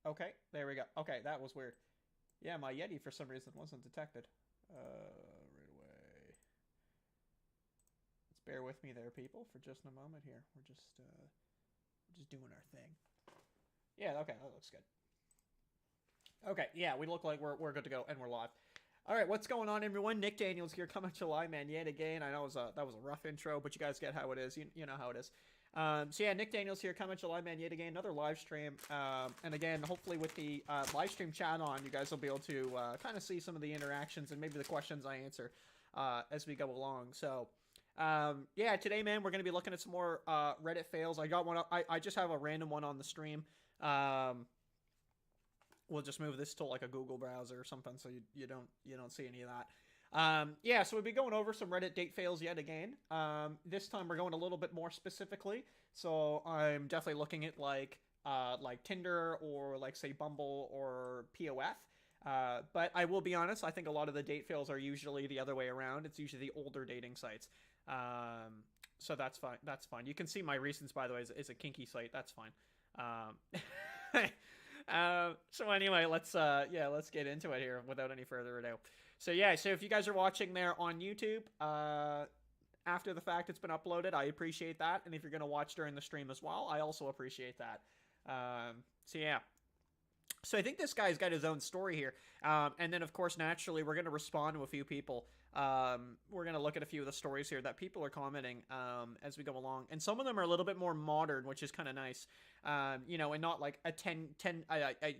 Okay, there we go. Okay, that was weird. Yeah, my Yeti for some reason wasn't detected. Right away. Let's bear with me there, people, for just a moment here. We're just doing our thing. Yeah, okay, that looks good. Okay, yeah, we look like we're good to go, and we're live. All right, what's going on, everyone? Nick Daniels here, coming to live, man, yet again. I know that was a rough intro, but you guys get how it is. You know how it is. So yeah, Nick Daniels here, coming to live, man, yet again. Another live stream, and again, hopefully with the live stream chat on, you guys will be able to kind of see some of the interactions and maybe the questions I answer as we go along. So. Yeah, today, man, we're going to be looking at some more Reddit fails. I got one. I just have a random one on the stream. We'll just move this to like a Google browser or something, so you don't see any of that. Yeah, so we'll be going over some Reddit date fails yet again. This time we're going a little bit more specifically. So I'm definitely looking at like Tinder or like say Bumble or POF. But I will be honest, I think a lot of the date fails are usually the other way around. It's usually the older dating sites. So that's fine. That's fine. You can see my recents, by the way, is a kinky site. That's fine. Um, so anyway, let's get into it here without any further ado. So yeah, so if you guys are watching there on YouTube, after the fact it's been uploaded, I appreciate that. And if you're gonna watch during the stream as well, I also appreciate that. So yeah. So I think this guy's got his own story here. And then, of course, naturally, we're going to respond to a few people. We're going to look at a few of the stories here that people are commenting as we go along. And some of them are a little bit more modern, which is kind of nice. And not like a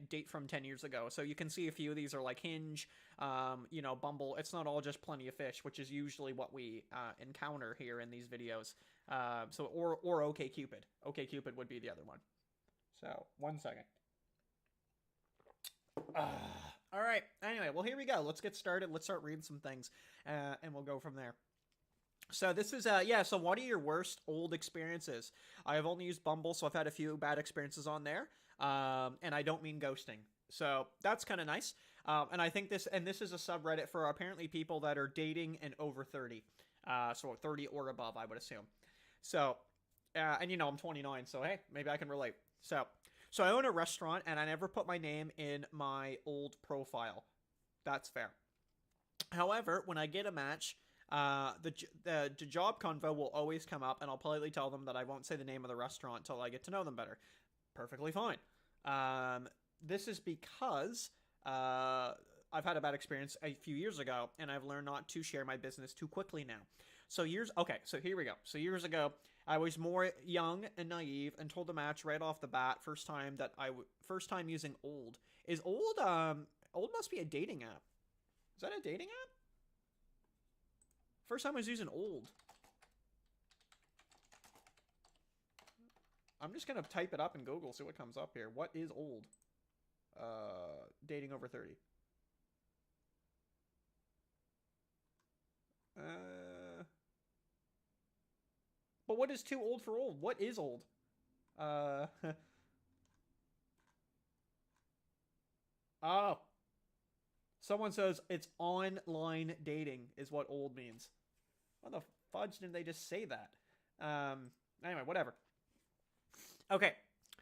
date from 10 years ago. So you can see a few of these are like Hinge, Bumble. It's not all just Plenty of Fish, which is usually what we encounter here in these videos. Or OkCupid. OkCupid would be the other one. So, 1 second. All right. Anyway, well, here we go. Let's get started. Let's start reading some things, and we'll go from there. So this is yeah. So what are your worst old experiences? I have only used Bumble, so I've had a few bad experiences on there, and I don't mean ghosting. So that's kind of nice. And I think this is a subreddit for apparently people that are dating and over 30, so 30 or above, I would assume. So, and I'm 29, so hey, maybe I can relate. So I own a restaurant and I never put my name in my old profile. That's fair. However, when I get a match, the job convo will always come up, and I'll politely tell them that I won't say the name of the restaurant until I get to know them better. Perfectly fine. This is because I've had a bad experience a few years ago, and I've learned not to share my business too quickly now. So here we go. So years ago, I was more young and naive and told the match right off the bat, first time using old. Is old must be a dating app. Is that a dating app? First time I was using old. I'm just gonna type it up in Google, see what comes up here. What is old? Dating over 30. But what is too old for old? What is old? Uh, oh, someone says it's online dating is what old means. Why the fudge didn't they just say that? Anyway, whatever. Okay.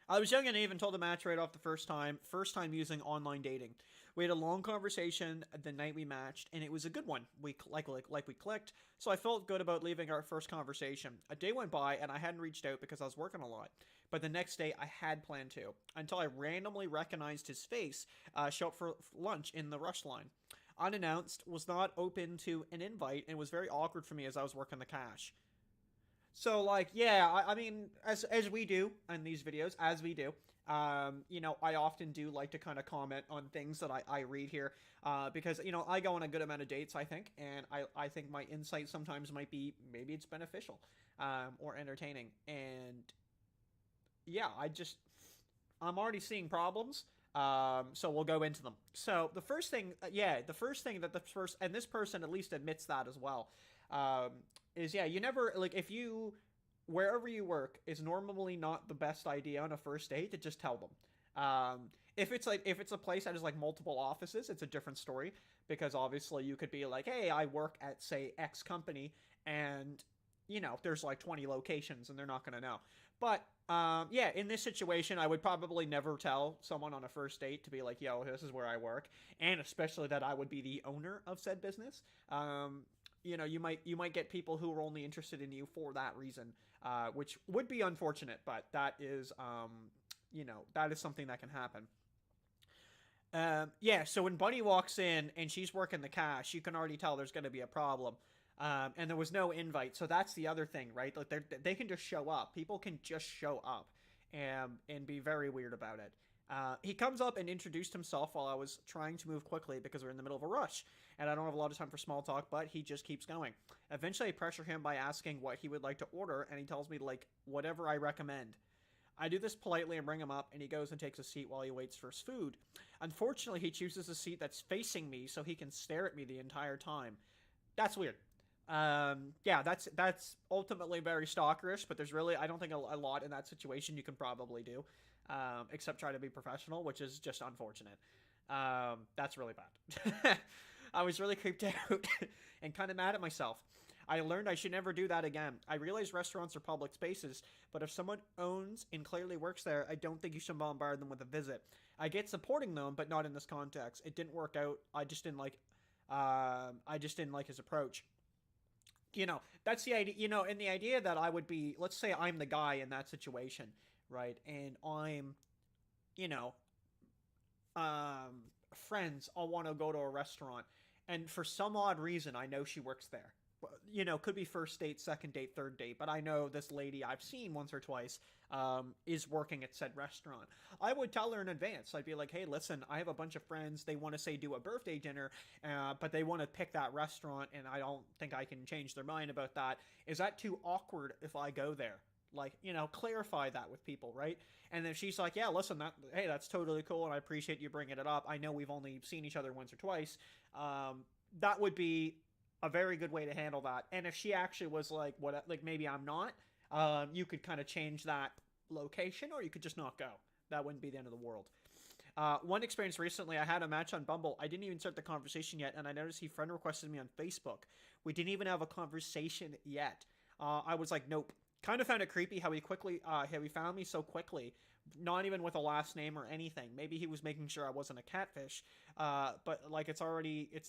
I was young and naive and told the match right off the first time using online dating. We had a long conversation the night we matched, and it was a good one. We clicked, so I felt good about leaving our first conversation. A day went by, and I hadn't reached out because I was working a lot. But the next day, I had planned to, until I randomly recognized his face show up for lunch in the rush line. Unannounced, was not open to an invite, and was very awkward for me as I was working the cash. So like, yeah, I mean, as we do in these videos, as we do, I often do like to kind of comment on things that I read here, because I go on a good amount of dates, I think, and I think my insight sometimes might be maybe it's beneficial, or entertaining, and yeah, I'm already seeing problems. So we'll go into them. So the first thing that and this person at least admits that as well, is yeah, you never like if you wherever you work is normally not the best idea on a first date to just tell them. If it's a place that has like multiple offices, it's a different story because obviously you could be like, hey, I work at say X company and there's like 20 locations and they're not going to know. But yeah, in this situation, I would probably never tell someone on a first date to be like, "Yo, this is where I work," and especially that I would be the owner of said business. You might get people who are only interested in you for that reason, which would be unfortunate, but that is something that can happen. Yeah, so when Bunny walks in and she's working the cash, you can already tell there's going to be a problem. And there was no invite, so that's the other thing, right? Like they can just show up. People can just show up, and be very weird about it. He comes up and introduced himself while I was trying to move quickly because we're in the middle of a rush, and I don't have a lot of time for small talk. But he just keeps going. Eventually, I pressure him by asking what he would like to order, and he tells me like whatever I recommend. I do this politely and bring him up, and he goes and takes a seat while he waits for his food. Unfortunately, he chooses a seat that's facing me so he can stare at me the entire time. That's weird. Yeah, that's ultimately very stalkerish, but there's really I don't think a lot in that situation you can probably do, except try to be professional, which is just unfortunate. That's really bad. I was really creeped out and kind of mad at myself. I learned I should never do that again. I realize restaurants are public spaces, but if someone owns and clearly works there, I don't think you should bombard them with a visit. I get supporting them, but not in this context. It didn't work out. I just didn't like his approach. That's the idea. And the idea that I would be, let's say, I'm the guy in that situation, right? And I'm, you know, friends all want to go to a restaurant, and for some odd reason, I know she works there. Could be first date, second date, third date, but I know this lady I've seen once or twice is working at said restaurant. I would tell her in advance. I'd be like, hey, listen, I have a bunch of friends. They want to say do a birthday dinner, but they want to pick that restaurant, and I don't think I can change their mind about that. Is that too awkward if I go there? Like, clarify that with people, right? And then she's like, yeah, listen, hey, that's totally cool, and I appreciate you bringing it up. I know we've only seen each other once or twice. That would be a very good way to handle that. And if she actually was like, what, like maybe I'm not, you could kind of change that location, or you could just not go. That wouldn't be the end of the world. One experience recently, I had a match on Bumble. I didn't even start the conversation yet, and I noticed he friend requested me on Facebook. We didn't even have a conversation yet. I was like, nope. Kind of found it creepy how he found me so quickly, not even with a last name or anything. Maybe he was making sure I wasn't a catfish. But like it's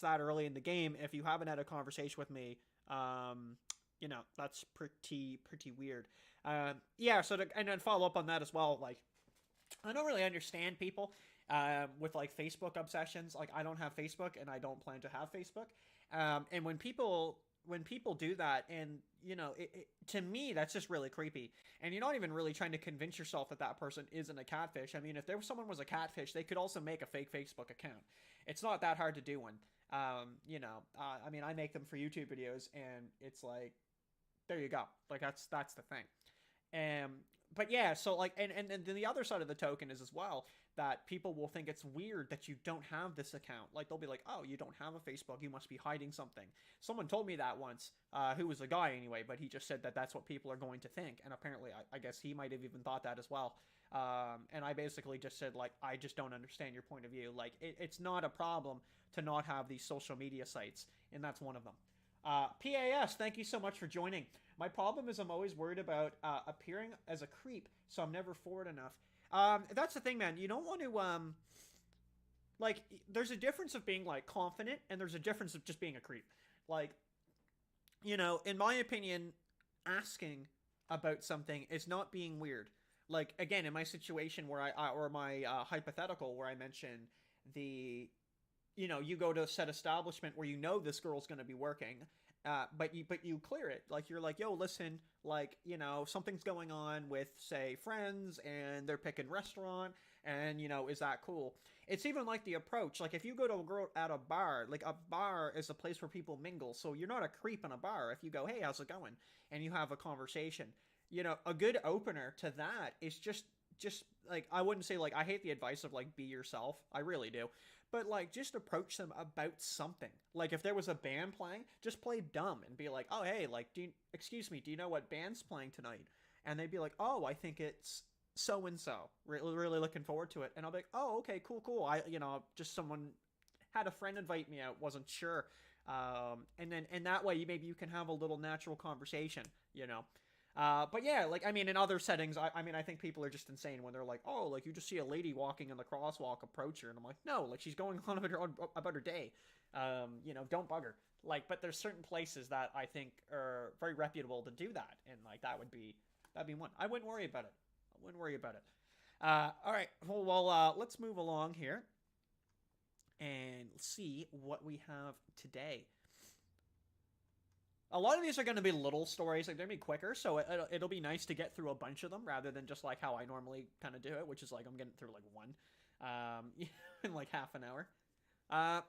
that early in the game. If you haven't had a conversation with me, that's pretty weird. Yeah. And then follow up on that as well. Like, I don't really understand people with like Facebook obsessions. Like, I don't have Facebook, and I don't plan to have Facebook. And when people do that, and to me that's just really creepy, and you're not even really trying to convince yourself that that person isn't a catfish. I mean, if someone was a catfish, they could also make a fake Facebook account. It's not that hard to do one. I mean, I make them for YouTube videos, and it's like, there you go. Like, that's the thing. But yeah, so like, and then the other side of the token is as well that people will think it's weird that you don't have this account. Like, they'll be like, oh, you don't have a Facebook, you must be hiding something. Someone told me that once, who was a guy anyway, but he just said that that's what people are going to think. And apparently, I guess he might have even thought that as well. And I basically just said, like, I just don't understand your point of view. Like, it's not a problem to not have these social media sites, and that's one of them. PAS, thank you so much for joining. My problem is I'm always worried about appearing as a creep, so I'm never forward enough. That's the thing, man. You don't want to, like, there's a difference of being, like, confident, and there's a difference of just being a creep. Like, in my opinion, asking about something is not being weird. Like, again, in my situation where or my hypothetical where I mentioned you go to a set establishment where this girl's going to be working, but you clear it. Like, you're like, yo, listen, like, something's going on with, say, friends, and they're picking restaurant, and, is that cool? It's even like the approach. Like, if you go to a girl at a bar, like, a bar is a place where people mingle, so you're not a creep in a bar if you go, hey, how's it going? And you have a conversation. A good opener to that is just like, I wouldn't say, like, I hate the advice of, like, be yourself. I really do. But, like, just approach them about something. Like, if there was a band playing, just play dumb and be like, oh, hey, like, excuse me, do you know what band's playing tonight? And they'd be like, oh, I think it's so-and-so. Really looking forward to it. And I'll be like, oh, okay, cool. Just someone had a friend invite me out, wasn't sure. And that way, maybe you can have a little natural conversation, But yeah, like, I mean, in other settings, I mean, I think people are just insane when they're like, oh, like, you just see a lady walking in the crosswalk, approach her. And I'm like, no, like, she's going on about her day. You know, don't bug her. Like, but there's certain places that I think are very reputable to do that. And, like, that'd be one. I wouldn't worry about it. I wouldn't worry about it. All right. Well, let's move along here and see what we have today. A lot of these are going to be little stories, like they're going to be quicker, so it'll be nice to get through a bunch of them rather than just like how I normally kind of do it, which is like I'm getting through like one in like half an hour. Uh,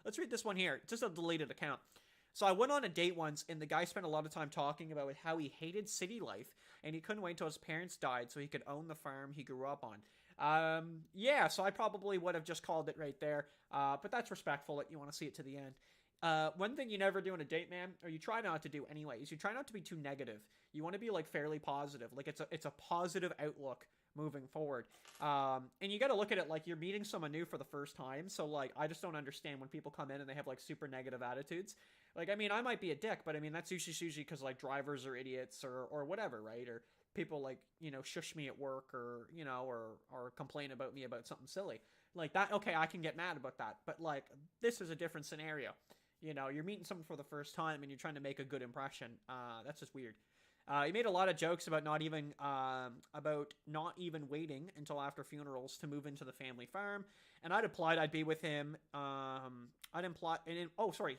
let's read this one here. It's just a deleted account. So I went on a date once, and the guy spent a lot of time talking about how he hated city life, and he couldn't wait till his parents died so he could own the farm he grew up on. Yeah, so I probably would have just called it right there, but that's respectful that you want to see it to the end. One thing you never do on a date, man, or you try not to do anyways, you try not to be too negative. You want to be like fairly positive. Like it's a positive outlook moving forward. And you got to look at it like you're meeting someone new for the first time. So like, I just don't understand when people come in and they have like super negative attitudes. Like, I mean, I might be a dick, but I mean, that's usually because like drivers are idiots or whatever, right? Or people like, you know, shush me at work or, you know, or complain about me about something silly. Like that, okay, I can get mad about that. But like, this is a different scenario. You know, you're meeting someone for the first time and you're trying to make a good impression. That's just weird. He made a lot of jokes about not even waiting until after funerals to move into the family farm, and I'd implied I'd be with him.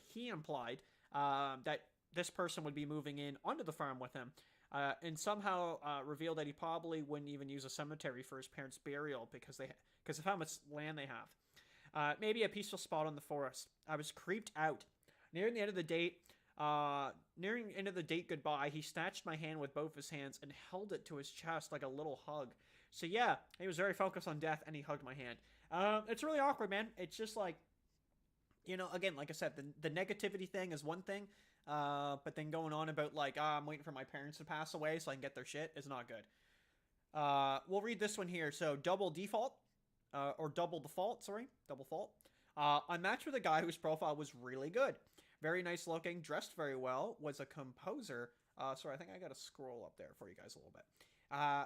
He implied that this person would be moving in onto the farm with him, and somehow revealed that he probably wouldn't even use a cemetery for his parents' burial because of how much land they have. Maybe a peaceful spot in the forest. I was creeped out. Nearing the end of the date goodbye, he snatched my hand with both his hands and held it to his chest like a little hug. So yeah, he was very focused on death and he hugged my hand. It's really awkward, man. It's just like, you know, again, like I said, the negativity thing is one thing, but then going on about like, I'm waiting for my parents to pass away so I can get their shit is not good. We'll read this one here. So double default, or double default, sorry, double fault. I matched with a guy whose profile was really good. Very nice looking, dressed very well, was a composer. Sorry, I think I gotta scroll up there for you guys a little bit.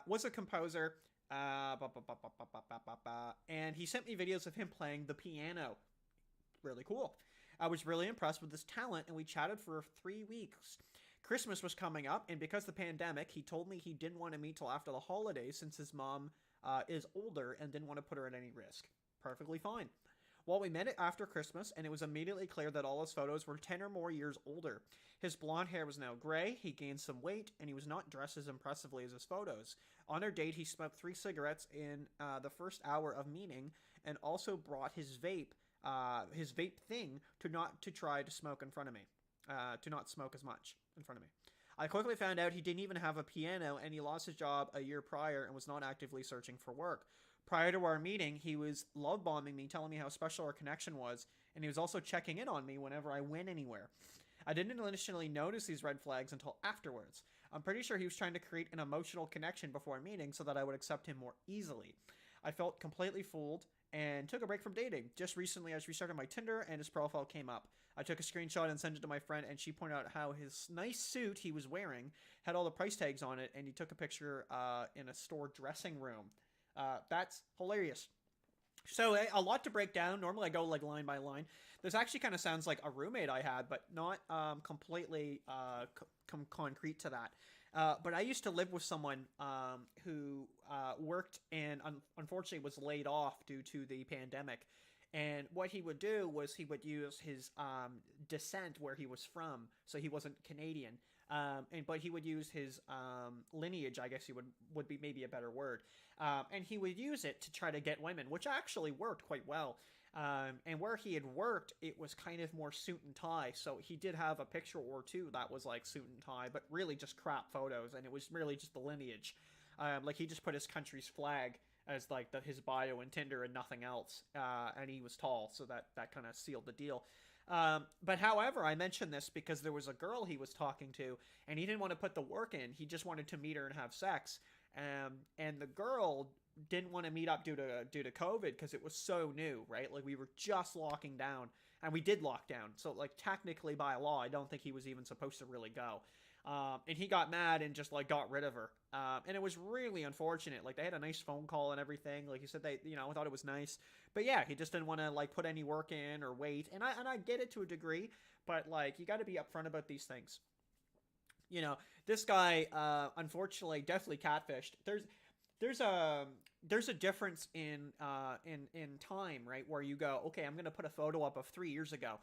Was a composer, and he sent me videos of him playing the piano. Really cool. I was really impressed with his talent, and we chatted for 3 weeks. Christmas was coming up, and because of the pandemic, he told me he didn't want to meet till after the holidays since his mom is older and didn't want to put her at any risk. Perfectly fine. Well, we met it after Christmas, and it was immediately clear that all his photos were 10 or more years older. His blonde hair was now gray, he gained some weight, and he was not dressed as impressively as his photos. On our date, he smoked 3 cigarettes in the first hour of meeting, and also brought his vape thing to try to smoke in front of me. To not smoke as much in front of me. I quickly found out he didn't even have a piano, and he lost his job a year prior and was not actively searching for work. Prior to our meeting, he was love bombing me, telling me how special our connection was, and he was also checking in on me whenever I went anywhere. I didn't initially notice these red flags until afterwards. I'm pretty sure he was trying to create an emotional connection before a meeting so that I would accept him more easily. I felt completely fooled and took a break from dating. Just recently, I restarted my Tinder and his profile came up. I took a screenshot and sent it to my friend, and she pointed out how his nice suit he was wearing had all the price tags on it, and he took a picture in a store dressing room. That's hilarious. So a lot to break down. Normally I go like line by line. This actually kind of sounds like a roommate I had, but not completely concrete to that. But I used to live with someone who worked and unfortunately was laid off due to the pandemic. And what he would do was he would use his descent where he was from, so he wasn't Canadian. But he would use his lineage, I guess he would be maybe a better word. And he would use it to try to get women, which actually worked quite well. And where he had worked, it was kind of more suit and tie. So he did have a picture or two that was like suit and tie, but really just crap photos. And it was really just the lineage. Like he just put his country's flag as like his bio and Tinder and nothing else. And he was tall, so that kind of sealed the deal. But however, I mentioned this because there was a girl he was talking to, and he didn't want to put the work in. He just wanted to meet her and have sex. And the girl didn't want to meet up due to COVID because it was so new, right? Like we were just locking down, and we did lock down. So like technically by law, I don't think he was even supposed to really go. And he got mad and just like got rid of her. And it was really unfortunate. Like they had a nice phone call and everything. Like he said, they, you know, I thought it was nice, but yeah, he just didn't want to like put any work in or wait. And I get it to a degree, but like you got to be upfront about these things. You know, this guy, unfortunately, definitely catfished. There's a there's a difference in time, right? Where you go, okay, I'm gonna put a photo up of 3 years ago.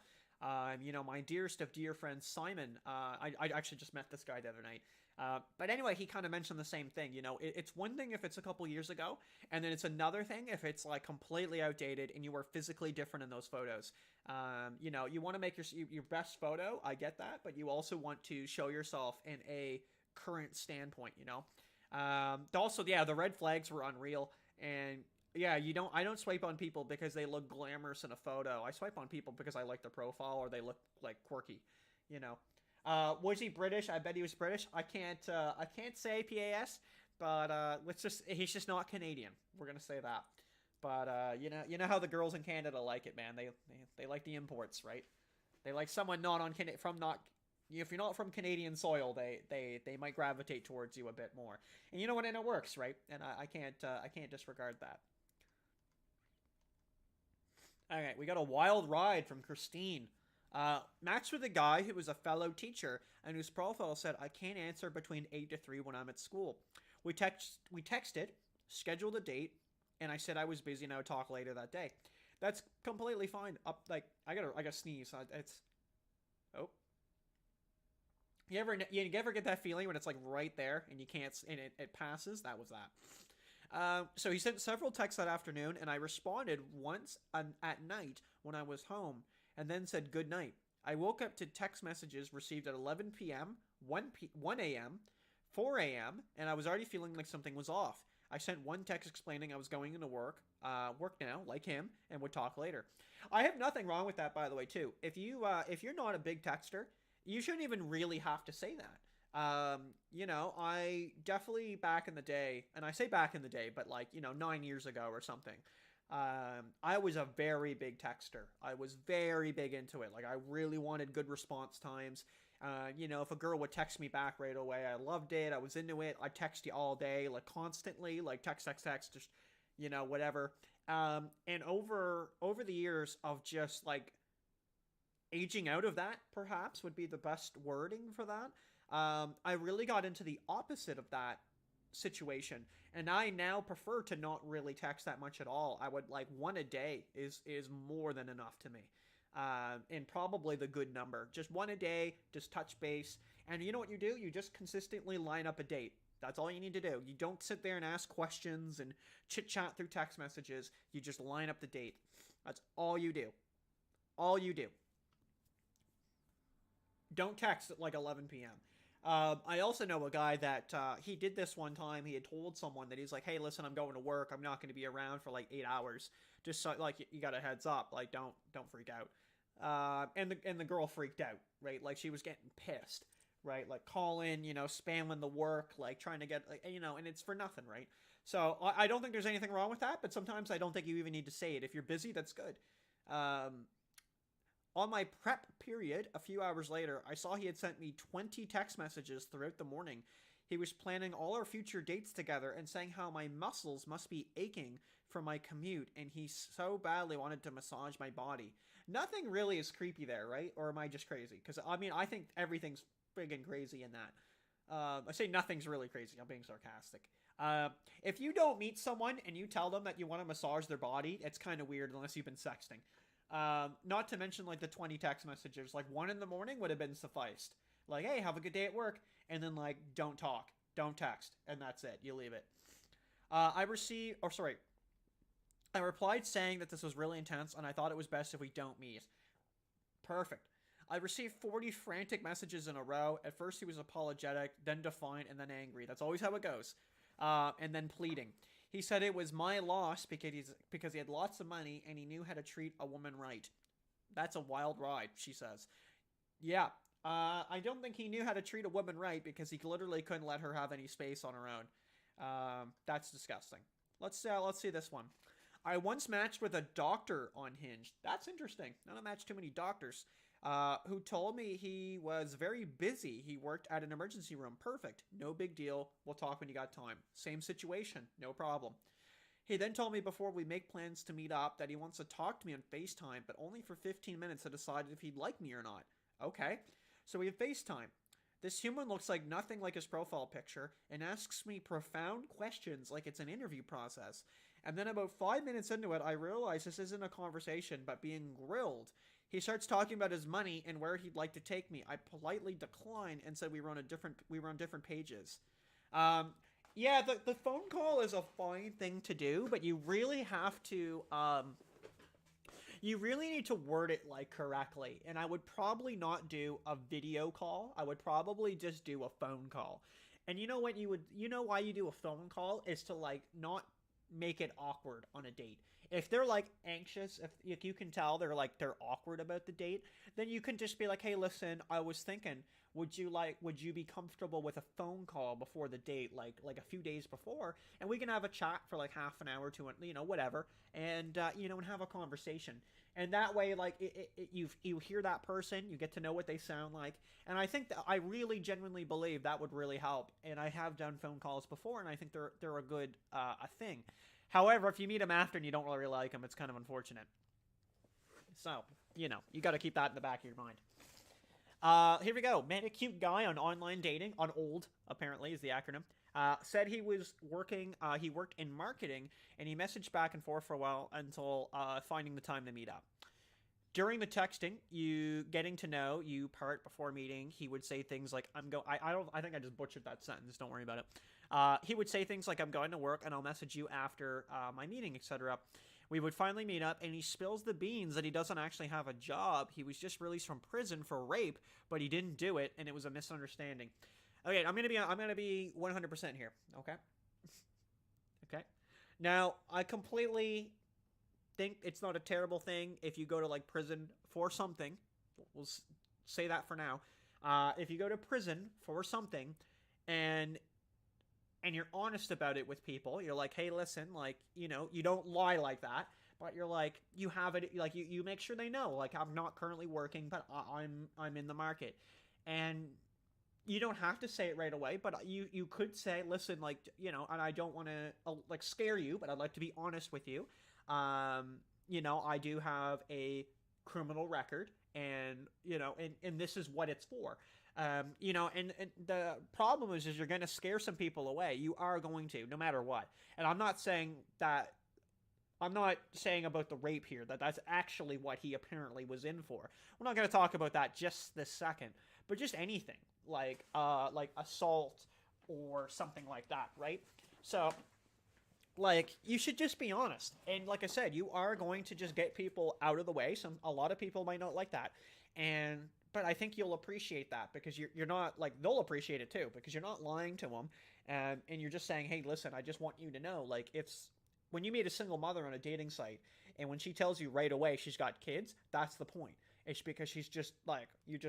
You know, my dearest of dear friends, Simon. I actually just met this guy the other night. But anyway, he kind of mentioned the same thing. You know, it's one thing if it's a couple years ago, and then it's another thing if it's like completely outdated and you were physically different in those photos. You know, you want to make your best photo. I get that, but you also want to show yourself in a current standpoint. You know, also, yeah, the red flags were unreal, and yeah, you don't. I don't swipe on people because they look glamorous in a photo. I swipe on people because I like their profile or they look like quirky. You know. Was he British? I bet he was British. I can't. I can't say PAS, but let's just. He's just not Canadian. We're gonna say that. But you know how the girls in Canada like it, man. They like the imports, right? They like someone not on from not. If you're not from Canadian soil, they might gravitate towards you a bit more. And you know what? And it works, right? And I can't disregard that. All right, we got a wild ride from Christine. Matched with a guy who was a fellow teacher and whose profile said, I can't answer between 8 to 3 when I'm at school. We texted, scheduled a date, and I said I was busy and I would talk later that day. That's completely fine. Up like I gotta sneeze. It's oh. You ever get that feeling when it's like right there and you can't and it passes? That was that. So he sent several texts that afternoon, and I responded once at night when I was home, and then said good night. I woke up to text messages received at 11 p.m., 1 a.m., 4 a.m., and I was already feeling like something was off. I sent one text explaining I was going into work now, like him, and would talk later. I have nothing wrong with that, by the way, too. If you're not a big texter, you shouldn't even really have to say that. You know, I definitely back in the day, and I say back in the day, but like, you know, 9 years ago or something, I was a very big texter. I was very big into it. Like, I really wanted good response times. You know, if a girl would text me back right away, I loved it. I was into it. I text you all day, like constantly, like text, just, you know, whatever. And over the years of just like aging out of that, perhaps would be the best wording for that. I really got into the opposite of that situation, and I now prefer to not really text that much at all. I would like one a day is more than enough to me, and probably the good number. Just one a day, just touch base, and you know what you do? You just consistently line up a date. That's all you need to do. You don't sit there and ask questions and chit chat through text messages. You just line up the date. That's all you do. All you do. Don't text at like 11 p.m. I also know a guy that he did this one time. He had told someone that he's like, "Hey, listen, I'm going to work. I'm not going to be around for like 8 hours. Just so, like you got a heads up. Like don't freak out." And the girl freaked out, right? Like she was getting pissed, right? Like calling, you know, spamming the work, like trying to get, like, you know, and it's for nothing, right? So I don't think there's anything wrong with that, but sometimes I don't think you even need to say it. If you're busy, that's good. Um, on my prep period, a few hours later, I saw he had sent me 20 text messages throughout the morning. He was planning all our future dates together and saying how my muscles must be aching from my commute and he so badly wanted to massage my body. Nothing really is creepy there, right? Or am I just crazy? Because, I mean, I think everything's friggin' crazy in that. I say nothing's really crazy. I'm being sarcastic. If you don't meet someone and you tell them that you want to massage their body, it's kind of weird unless you've been sexting. Not to mention like the 20 text messages, like one in the morning would have been sufficed. Like, hey, have a good day at work. And then like, don't talk, don't text. And that's it. You leave it. I replied saying that this was really intense and I thought it was best if we don't meet. Perfect. I received 40 frantic messages in a row. At first he was apologetic, then defiant, and then angry. That's always how it goes. And then pleading. He said it was my loss because he had lots of money and he knew how to treat a woman right. That's a wild ride, she says. Yeah, I don't think he knew how to treat a woman right because he literally couldn't let her have any space on her own. That's disgusting. Let's see this one. I once matched with a doctor on Hinge. That's interesting. I don't match too many doctors. who told me he was very busy. He worked at an emergency room. Perfect. No big deal. We'll talk when you got time. Same situation. No problem. He then told me before we make plans to meet up that he wants to talk to me on FaceTime, but only for 15 minutes to decide if he'd like me or not. Okay. So we have FaceTime. This human looks like nothing like his profile picture and asks me profound questions like it's an interview process. And then about 5 minutes into it, I realize this isn't a conversation, but being grilled. He starts talking about his money and where he'd like to take me. I politely declined and said we were on different pages. Um, yeah, the phone call is a fine thing to do, but you really have to you really need to word it like correctly. And I would probably not do a video call. I would probably just do a phone call. And you know why you do a phone call is to like not make it awkward on a date. If they're like anxious, if you can tell they're awkward about the date, then you can just be like, "Hey, listen, I was thinking, would you be comfortable with a phone call before the date, like a few days before, and we can have a chat for like half an hour to whatever, and and have a conversation." And that way, like you hear that person, you get to know what they sound like, and I think that I really genuinely believe that would really help. And I have done phone calls before, and I think they're a good a thing. However, if you meet them after and you don't really like them, it's kind of unfortunate. So, you got to keep that in the back of your mind. Here we go. Met a cute guy on online dating, on old, apparently, is the acronym. Said he was working, he worked in marketing, and he messaged back and forth for a while until finding the time to meet up. During the texting, you getting to know you part before meeting, he would say things like, I think I just butchered that sentence, don't worry about it. He would say things like, "I'm going to work and I'll message you after my meeting," etc. We would finally meet up, and he spills the beans that he doesn't actually have a job. He was just released from prison for rape, but he didn't do it, and it was a misunderstanding. Okay, I'm gonna be 100% here. Okay. Okay. Now, I completely think it's not a terrible thing if you go to like prison for something. We'll say that for now. If you go to prison for something, and you're honest about it with people, you're like, "Hey, listen, like, you don't lie like that, but you're like, you have it, like, you make sure they know, like, I'm not currently working, but I'm in the market." And you don't have to say it right away, but you could say, "Listen, like, and I don't want to like scare you, but I'd like to be honest with you. I do have a criminal record, and and this is what it's for." And the problem is you're going to scare some people away. You are going to, no matter what. And I'm not saying about the rape here, that's actually what he apparently was in for. We're not going to talk about that just this second, but just anything like assault or something like that, right? So, like, you should just be honest. And like I said, you are going to just get people out of the way. A lot of people might not like that. But I think you'll appreciate that, because you're not, like, they'll appreciate it too, because you're not lying to them, and you're just saying, "Hey, listen, I just want you to know, like, it's when you meet a single mother on a dating site, and when she tells you right away she's got kids, that's the point. It's because she's just like, you're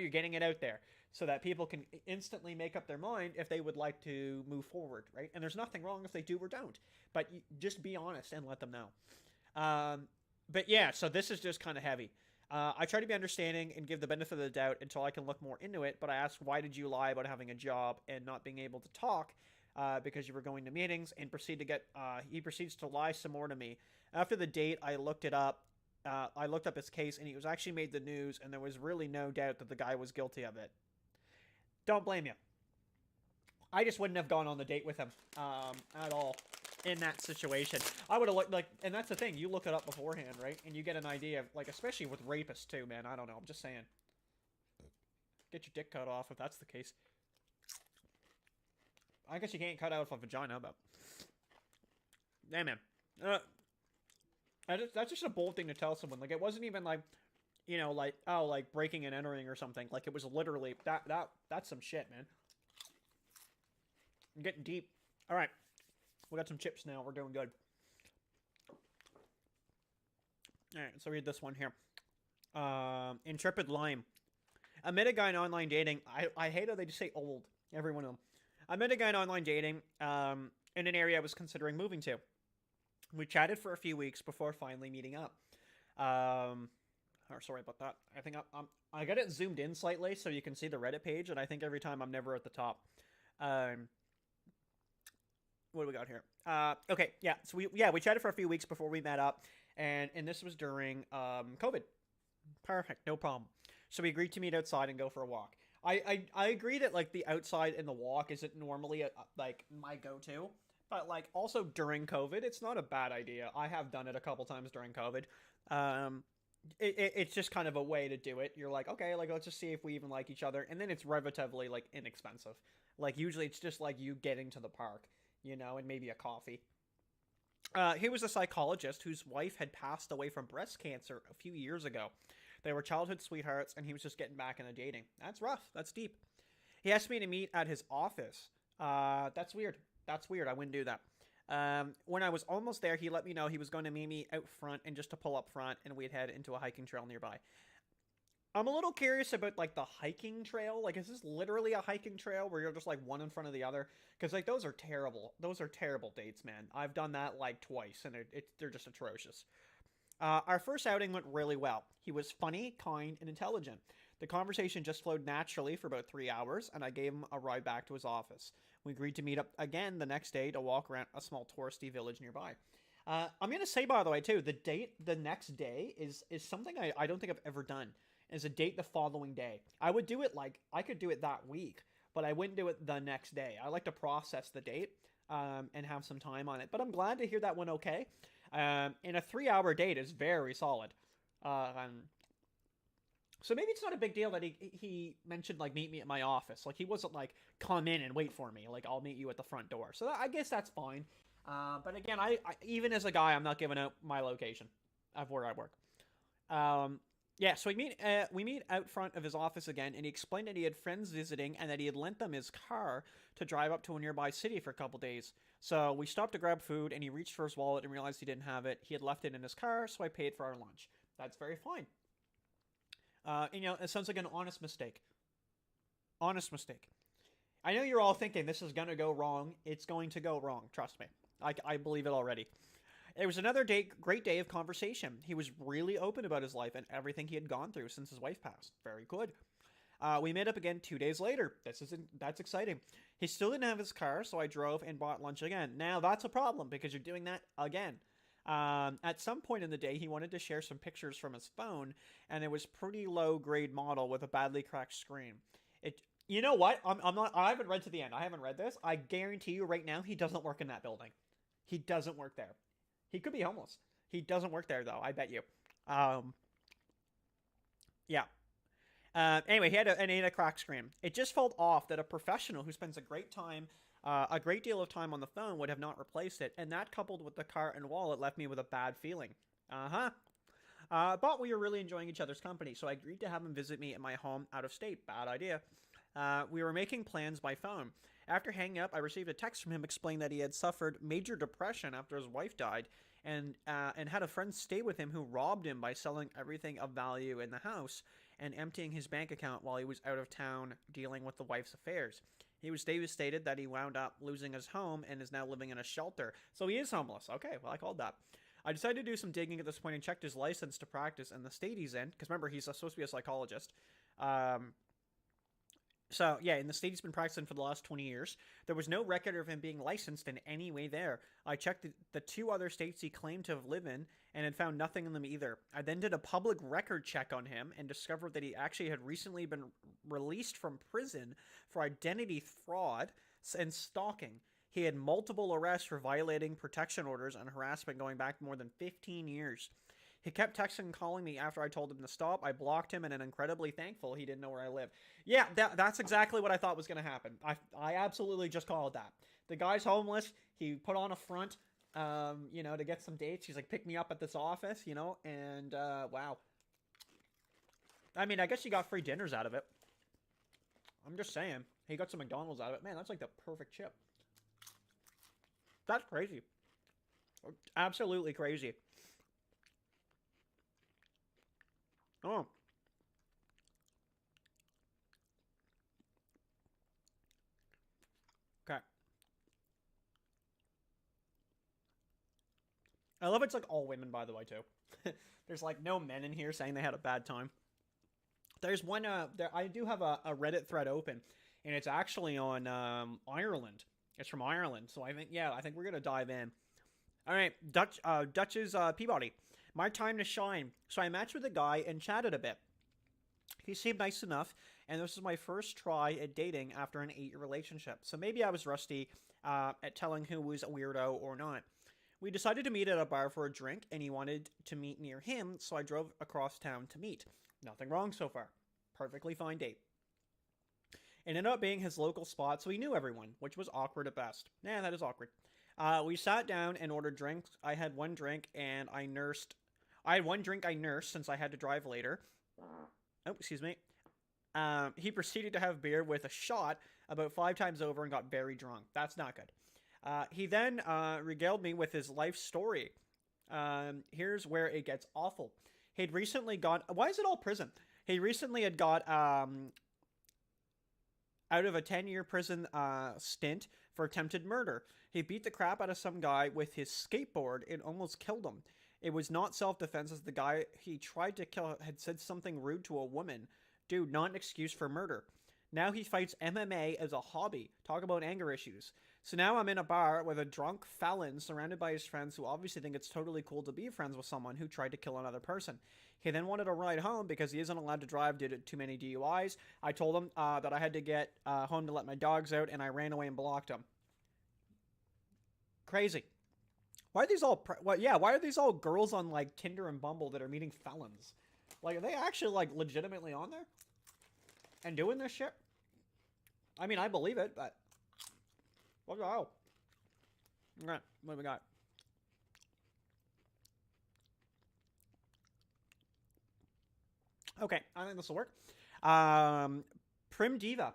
getting it out there so that people can instantly make up their mind if they would like to move forward, right? And there's nothing wrong if they do or don't, but just be honest and let them know. But yeah, so this is just kind of heavy. I try to be understanding and give the benefit of the doubt until I can look more into it, but I ask, "Why did you lie about having a job and not being able to talk because you were going to meetings?" And he proceeds to lie some more to me. After the date, I looked it up. I looked up his case, and he was actually made the news, and there was really no doubt that the guy was guilty of it. Don't blame you. I just wouldn't have gone on the date with him at all in that situation. I would have looked like, and that's the thing, you look it up beforehand, right? And you get an idea of, like, especially with rapists too, man. I don't know. I'm just saying. Get your dick cut off if that's the case. I guess you can't cut off a vagina, but yeah, man. That's just a bold thing to tell someone. Like, it wasn't even like, like, oh, like breaking and entering or something. Like, it was literally that's some shit, man. I'm getting deep. All right, we got some chips now. We're doing good. All right, so read this one here. Intrepid Lime. I met a guy in online dating. I hate how they just say old. Every one of them. I met a guy in online dating in an area I was considering moving to. We chatted for a few weeks before finally meeting up. Or sorry about that. I think I got it zoomed in slightly so you can see the Reddit page, and I think every time I'm never at the top. Um, what do we got here? Okay, yeah. So we chatted for a few weeks before we met up, and this was during COVID. Perfect, no problem. So we agreed to meet outside and go for a walk. I agree that like the outside and the walk isn't normally like my go-to, but like also during COVID, it's not a bad idea. I have done it a couple times during COVID. Um, it's just kind of a way to do it. You're like, okay, like let's just see if we even like each other, and then it's relatively like inexpensive. Like usually it's just like you getting to the park, and maybe a coffee. He was a psychologist whose wife had passed away from breast cancer a few years ago. They were childhood sweethearts, and he was just getting back into dating. That's rough. That's deep. He asked me to meet at his office. That's weird. That's weird. I wouldn't do that. When I was almost there, he let me know he was going to meet me out front and just to pull up front, and we'd head into a hiking trail nearby. I'm a little curious about like the hiking trail. Like, is this literally a hiking trail where you're just like one in front of the other? Because like those are terrible. Those are terrible dates, man. I've done that like twice, and they're just atrocious. Our first outing went really well. He was funny, kind, and intelligent. The conversation just flowed naturally for about 3 hours, and I gave him a ride back to his office. We agreed to meet up again the next day to walk around a small touristy village nearby. I'm gonna say, by the way, too, the next day is something I don't think I've ever done. Is a date the following day. I would do it like I could do it that week, but I wouldn't do it the next day. I like to process the date and have some time on it. But I'm glad to hear that went okay. And a 3 hour date is very solid. So maybe it's not a big deal that he mentioned like meet me at my office. Like he wasn't like come in and wait for me. Like I'll meet you at the front door. So I guess that's fine. But again, I even as a guy, I'm not giving out my location of where I work. Yeah, so we meet out front of his office again, and he explained that he had friends visiting and that he had lent them his car to drive up to a nearby city for a couple days. So we stopped to grab food, and he reached for his wallet and realized he didn't have it. He had left it in his car, so I paid for our lunch. That's very fine. It sounds like an honest mistake. Honest mistake. I know you're all thinking this is going to go wrong. It's going to go wrong. Trust me. I believe it already. It was another great day of conversation. He was really open about his life and everything he had gone through since his wife passed. Very good. We met up again 2 days later. That's exciting. He still didn't have his car, so I drove and bought lunch again. Now that's a problem because you're doing that again. At some point in the day, he wanted to share some pictures from his phone, and it was pretty low grade model with a badly cracked screen. You know what? I'm not. I haven't read to the end. I haven't read this. I guarantee you right now, he doesn't work in that building. He doesn't work there. He could be homeless. He doesn't work there, though. I bet you. Yeah. Anyway, he had a crack screen. It just felt off that a professional who spends a great deal of time on the phone would have not replaced it, and that coupled with the car and wallet left me with a bad feeling. Uh-huh. But we were really enjoying each other's company, so I agreed to have him visit me at my home out of state. Bad idea. We were making plans by phone. After hanging up, I received a text from him explaining that he had suffered major depression after his wife died and had a friend stay with him who robbed him by selling everything of value in the house and emptying his bank account while he was out of town dealing with the wife's affairs. He was devastated that he wound up losing his home and is now living in a shelter. So he is homeless. Okay, well, I called that. I decided to do some digging at this point and checked his license to practice in the state he's in, because remember, he's supposed to be a psychologist. So, yeah, in the state he's been practicing for the last 20 years. There was no record of him being licensed in any way there. I checked the two other states he claimed to have lived in and had found nothing in them either. I then did a public record check on him and discovered that he actually had recently been released from prison for identity fraud and stalking. He had multiple arrests for violating protection orders and harassment going back more than 15 years. He kept texting and calling me after I told him to stop. I blocked him and am incredibly thankful he didn't know where I live. Yeah, that's exactly what I thought was going to happen. I absolutely just called that. The guy's homeless. He put on a front, to get some dates. He's like, pick me up at this office, and wow. I mean, I guess he got free dinners out of it. I'm just saying. He got some McDonald's out of it. Man, that's like the perfect chip. That's crazy. Absolutely crazy. Oh. Okay. I love it's like all women, by the way, too. There's like no men in here saying they had a bad time. There's one. I do have a Reddit thread open, and it's actually on Ireland. It's from Ireland, so I think we're gonna dive in. All right, Dutch's Peabody. My time to shine. So I matched with a guy and chatted a bit. He seemed nice enough, and this was my first try at dating after an 8-year relationship. So maybe I was rusty at telling who was a weirdo or not. We decided to meet at a bar for a drink, and he wanted to meet near him, so I drove across town to meet. Nothing wrong so far. Perfectly fine date. It ended up being his local spot, so he knew everyone, which was awkward at best. Yeah, that is awkward. We sat down and ordered drinks. I had one drink, and I had one drink I nursed since I had to drive later. Oh, excuse me. He proceeded to have beer with a shot about 5 times over and got very drunk. That's not good. He then regaled me with his life story. Here's where it gets awful. He'd recently got... Why is it all prison? He recently had got out of a 10-year prison stint for attempted murder. He beat the crap out of some guy with his skateboard and almost killed him. It was not self-defense, as the guy he tried to kill had said something rude to a woman. Dude, not an excuse for murder. Now he fights MMA as a hobby. Talk about anger issues. So now I'm in a bar with a drunk felon surrounded by his friends who obviously think it's totally cool to be friends with someone who tried to kill another person. He then wanted a ride home because he isn't allowed to drive due to too many DUIs. I told him that I had to get home to let my dogs out, and I ran away and blocked him. Crazy. Why are these all... why are these all girls on, like, Tinder and Bumble that are meeting felons? Like, are they actually, like, legitimately on there? And doing this shit? I mean, I believe it, but... What the hell? Alright, what do we got? Okay, I think this will work. Prim Diva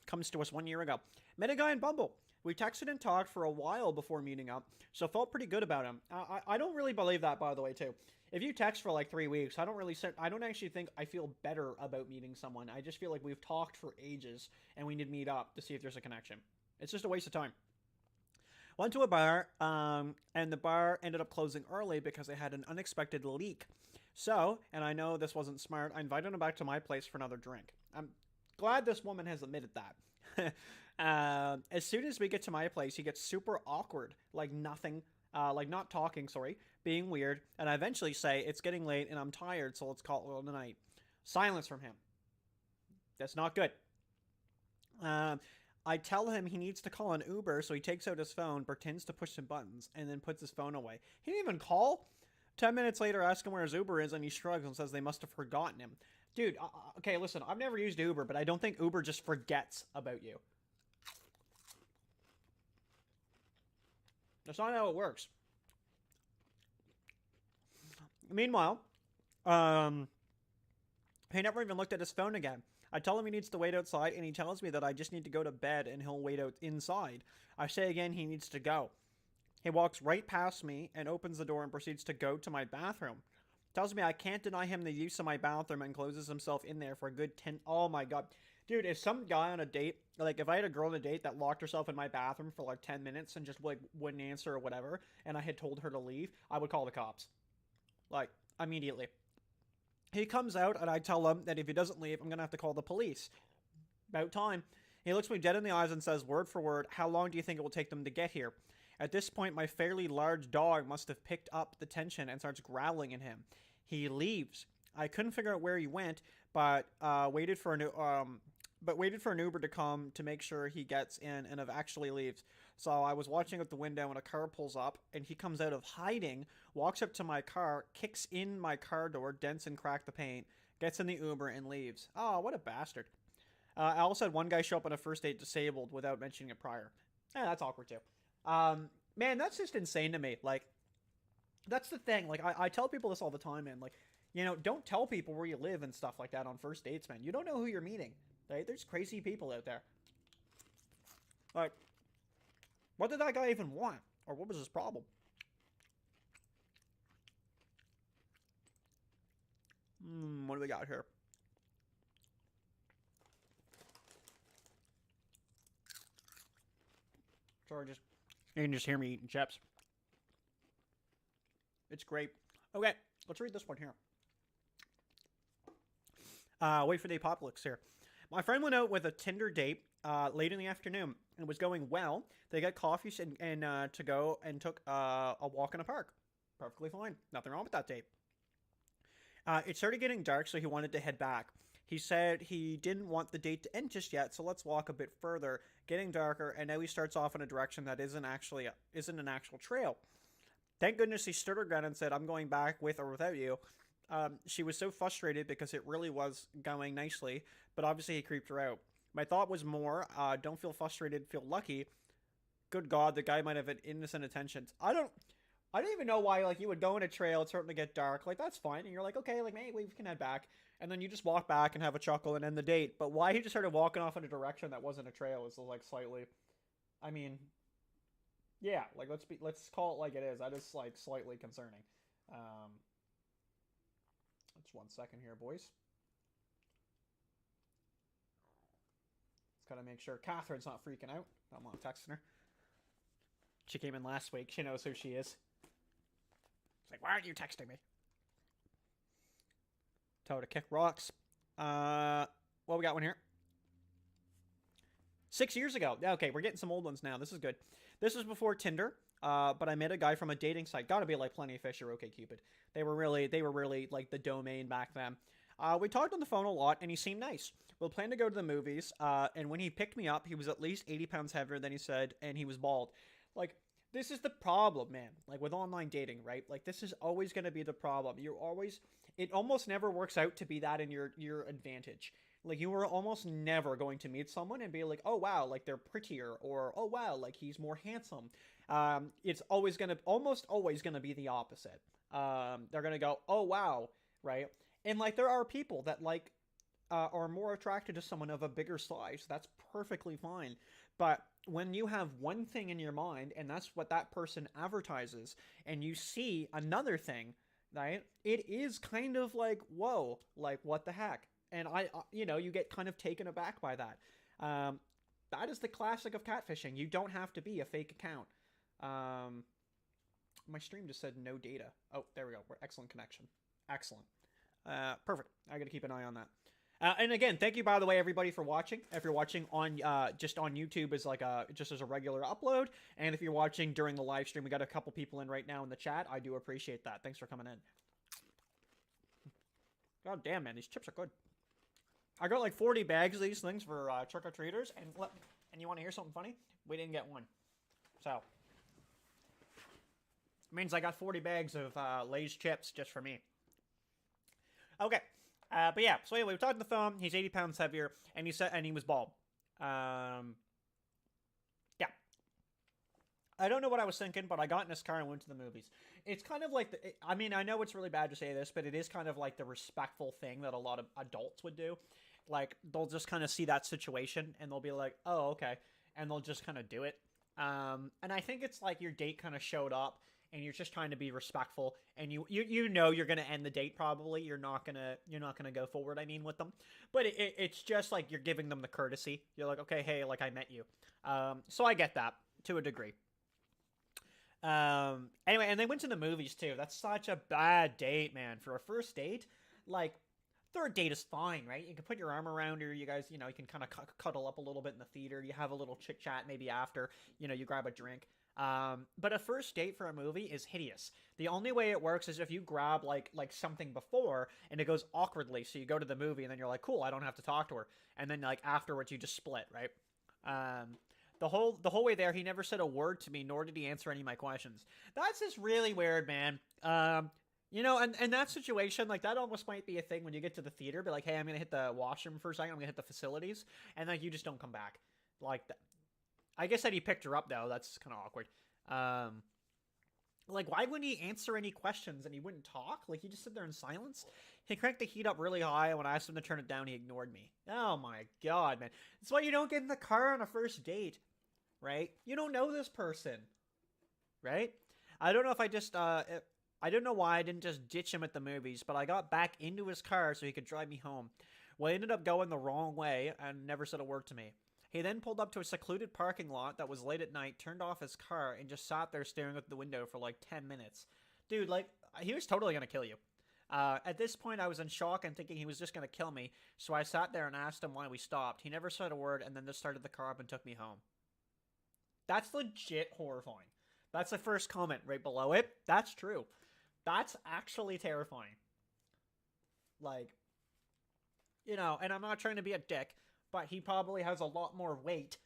comes to us 1 year ago. Met a guy in Bumble. We texted and talked for a while before meeting up, so felt pretty good about him. I don't really believe that, by the way, too. If you text for like 3 weeks, I don't actually think I feel better about meeting someone. I just feel like we've talked for ages, and we need to meet up to see if there's a connection. It's just a waste of time. Went to a bar, and the bar ended up closing early because they had an unexpected leak. So, and I know this wasn't smart, I invited him back to my place for another drink. I'm glad this woman has admitted that. As soon as we get to my place, he gets super awkward, like nothing, like not talking, sorry, being weird, and I eventually say, it's getting late and I'm tired, so let's call it a night. Silence from him. That's not good. I tell him he needs to call an Uber, so he takes out his phone, pretends to push some buttons, and then puts his phone away. He didn't even call. 10 minutes later, I ask him where his Uber is, and he shrugs and says they must have forgotten him. Dude, okay, listen, I've never used Uber, but I don't think Uber just forgets about you. That's not how it works. Meanwhile, he never even looked at his phone again. I tell him he needs to wait outside, and he tells me that I just need to go to bed and he'll wait out inside. I say again he needs to go. He walks right past me and opens the door and proceeds to go to my bathroom. Tells me I can't deny him the use of my bathroom and closes himself in there for a good 10... Oh my god. Dude, if some guy on a date, like if I had a girl on a date that locked herself in my bathroom for like 10 minutes and just like wouldn't answer or whatever, and I had told her to leave, I would call the cops. Like, immediately. He comes out, and I tell him that if he doesn't leave, I'm going to have to call the police. About time. He looks me dead in the eyes and says, word for word, how long do you think it will take them to get here? At this point, my fairly large dog must have picked up the tension and starts growling at him. He leaves. I couldn't figure out where he went, but waited for an Uber to come to make sure he gets in and eventually leaves. So I was watching out the window when a car pulls up, and he comes out of hiding, walks up to my car, kicks in my car door, dents and cracked the paint, gets in the Uber, and leaves. Oh, what a bastard. I also had one guy show up on a first date disabled without mentioning it prior. Yeah, that's awkward too. Man, that's just insane to me. Like, that's the thing. Like, I tell people this all the time, man. Like, you know, don't tell people where you live and stuff like that on first dates, man. You don't know who you're meeting. Right? There's crazy people out there. Like, what did that guy even want? Or what was his problem? What do we got here? Sorry, you can just hear me eating chips. It's great. Okay, let's read this one here. Wait for the apocalypse here. My friend went out with a Tinder date late in the afternoon. It was going well. They got coffee and to go and took a walk in a park. Perfectly fine. Nothing wrong with that date. It started getting dark, so he wanted to head back. He said he didn't want the date to end just yet, so let's walk a bit further. Getting darker, and now he starts off in a direction that isn't an actual trail. Thank goodness he stood her ground and said, "I'm going back with or without you." She was so frustrated because it really was going nicely, but obviously he creeped her out. My thought was more, don't feel frustrated, feel lucky. Good God, the guy might have innocent intentions. I don't even know why, like, you would go in a trail, it's starting to get dark, like, that's fine, and you're like, okay, like, maybe we can head back, and then you just walk back and have a chuckle and end the date, but why he just started walking off in a direction that wasn't a trail is, like, slightly, I mean, yeah, like, let's call it like it is. That is, like, slightly concerning. Just 1 second here, boys. Just gotta make sure Catherine's not freaking out. I'm not texting her. She came in last week. She knows who she is. It's like, why aren't you texting me? Tell her to kick rocks. Well, we got one here. 6 years ago. Okay, we're getting some old ones now. This is good. This was before Tinder. But I met a guy from a dating site. Gotta be like Plenty of Fish or OkCupid. They were really like the domain back then. We talked on the phone a lot, and he seemed nice. We'll plan to go to the movies. And when he picked me up, he was at least 80 pounds heavier than he said, and he was bald. Like, this is the problem, man. Like, with online dating, right? Like, this is always going to be the problem. It almost never works out to be that in your advantage. Like, you are almost never going to meet someone and be like, oh, wow, like, they're prettier, or, oh, wow, like, he's more handsome. It's almost always gonna be the opposite. They're gonna go, oh, wow, right? And, like, there are people that, like, are more attracted to someone of a bigger size. That's perfectly fine. But when you have one thing in your mind, and that's what that person advertises, and you see another thing, right? It is kind of like, whoa, like, what the heck? And you get kind of taken aback by that. That is the classic of catfishing. You don't have to be a fake account. My stream just said no data. Oh, there we go. We're excellent connection. Excellent. Perfect. I got to keep an eye on that. And again, thank you, by the way, everybody, for watching. If you're watching on just on YouTube as like just as a regular upload, and if you're watching during the live stream, we got a couple people in right now in the chat. I do appreciate that. Thanks for coming in. God damn, man, these chips are good. I got like 40 bags of these things for trick-or-treaters, and you want to hear something funny? We didn't get one. So, it means I got 40 bags of Lay's chips just for me. Okay, but yeah, so anyway, we talked on the phone, he's 80 pounds heavier, and he was bald. Yeah. I don't know what I was thinking, but I got in his car and went to the movies. It's kind of like, I mean, I know it's really bad to say this, but it is kind of like the respectful thing that a lot of adults would do. Like, they'll just kind of see that situation, and they'll be like, oh, okay, and they'll just kind of do it. And I think it's like your date kind of showed up, and you're just trying to be respectful, and you know you're gonna end the date probably. You're not gonna go forward. I mean, with them, but it's just like you're giving them the courtesy. You're like, okay, hey, like I met you. So I get that to a degree. Anyway, and they went to the movies too. That's such a bad date, man. For a first date, like, third date is fine, right? You can put your arm around her. You guys, you can kind of cuddle up a little bit in the theater. You have a little chit chat maybe after, you grab a drink. But a first date for a movie is hideous. The only way it works is if you grab like something before and it goes awkwardly. So you go to the movie and then you're like, cool, I don't have to talk to her. And then like afterwards you just split, right? The whole way there, he never said a word to me, nor did he answer any of my questions. That's just really weird, man. And that situation, like, that almost might be a thing when you get to the theater, be like, hey, I'm going to hit the washroom for a second, I'm going to hit the facilities, and, like, you just don't come back. Like, I guess that he picked her up, though. That's kind of awkward. Like, why wouldn't he answer any questions and he wouldn't talk? Like, he just sit there in silence? He cranked the heat up really high, and when I asked him to turn it down, he ignored me. Oh, my God, man. That's why you don't get in the car on a first date, right? You don't know this person, right? I don't know if I don't know why I didn't just ditch him at the movies, but I got back into his car so he could drive me home. Well, he ended up going the wrong way and never said a word to me. He then pulled up to a secluded parking lot that was late at night, turned off his car, and just sat there staring at the window for like 10 minutes. Dude, like, He was totally gonna kill you. At this point, I was in shock and thinking he was just gonna kill me, so I sat there and asked him why we stopped. He never said a word and then just started the car up and took me home. That's legit horrifying. That's the first comment right below it. That's true. That's actually terrifying. Like, you know, and I'm not trying to be a dick, but he probably has a lot more weight,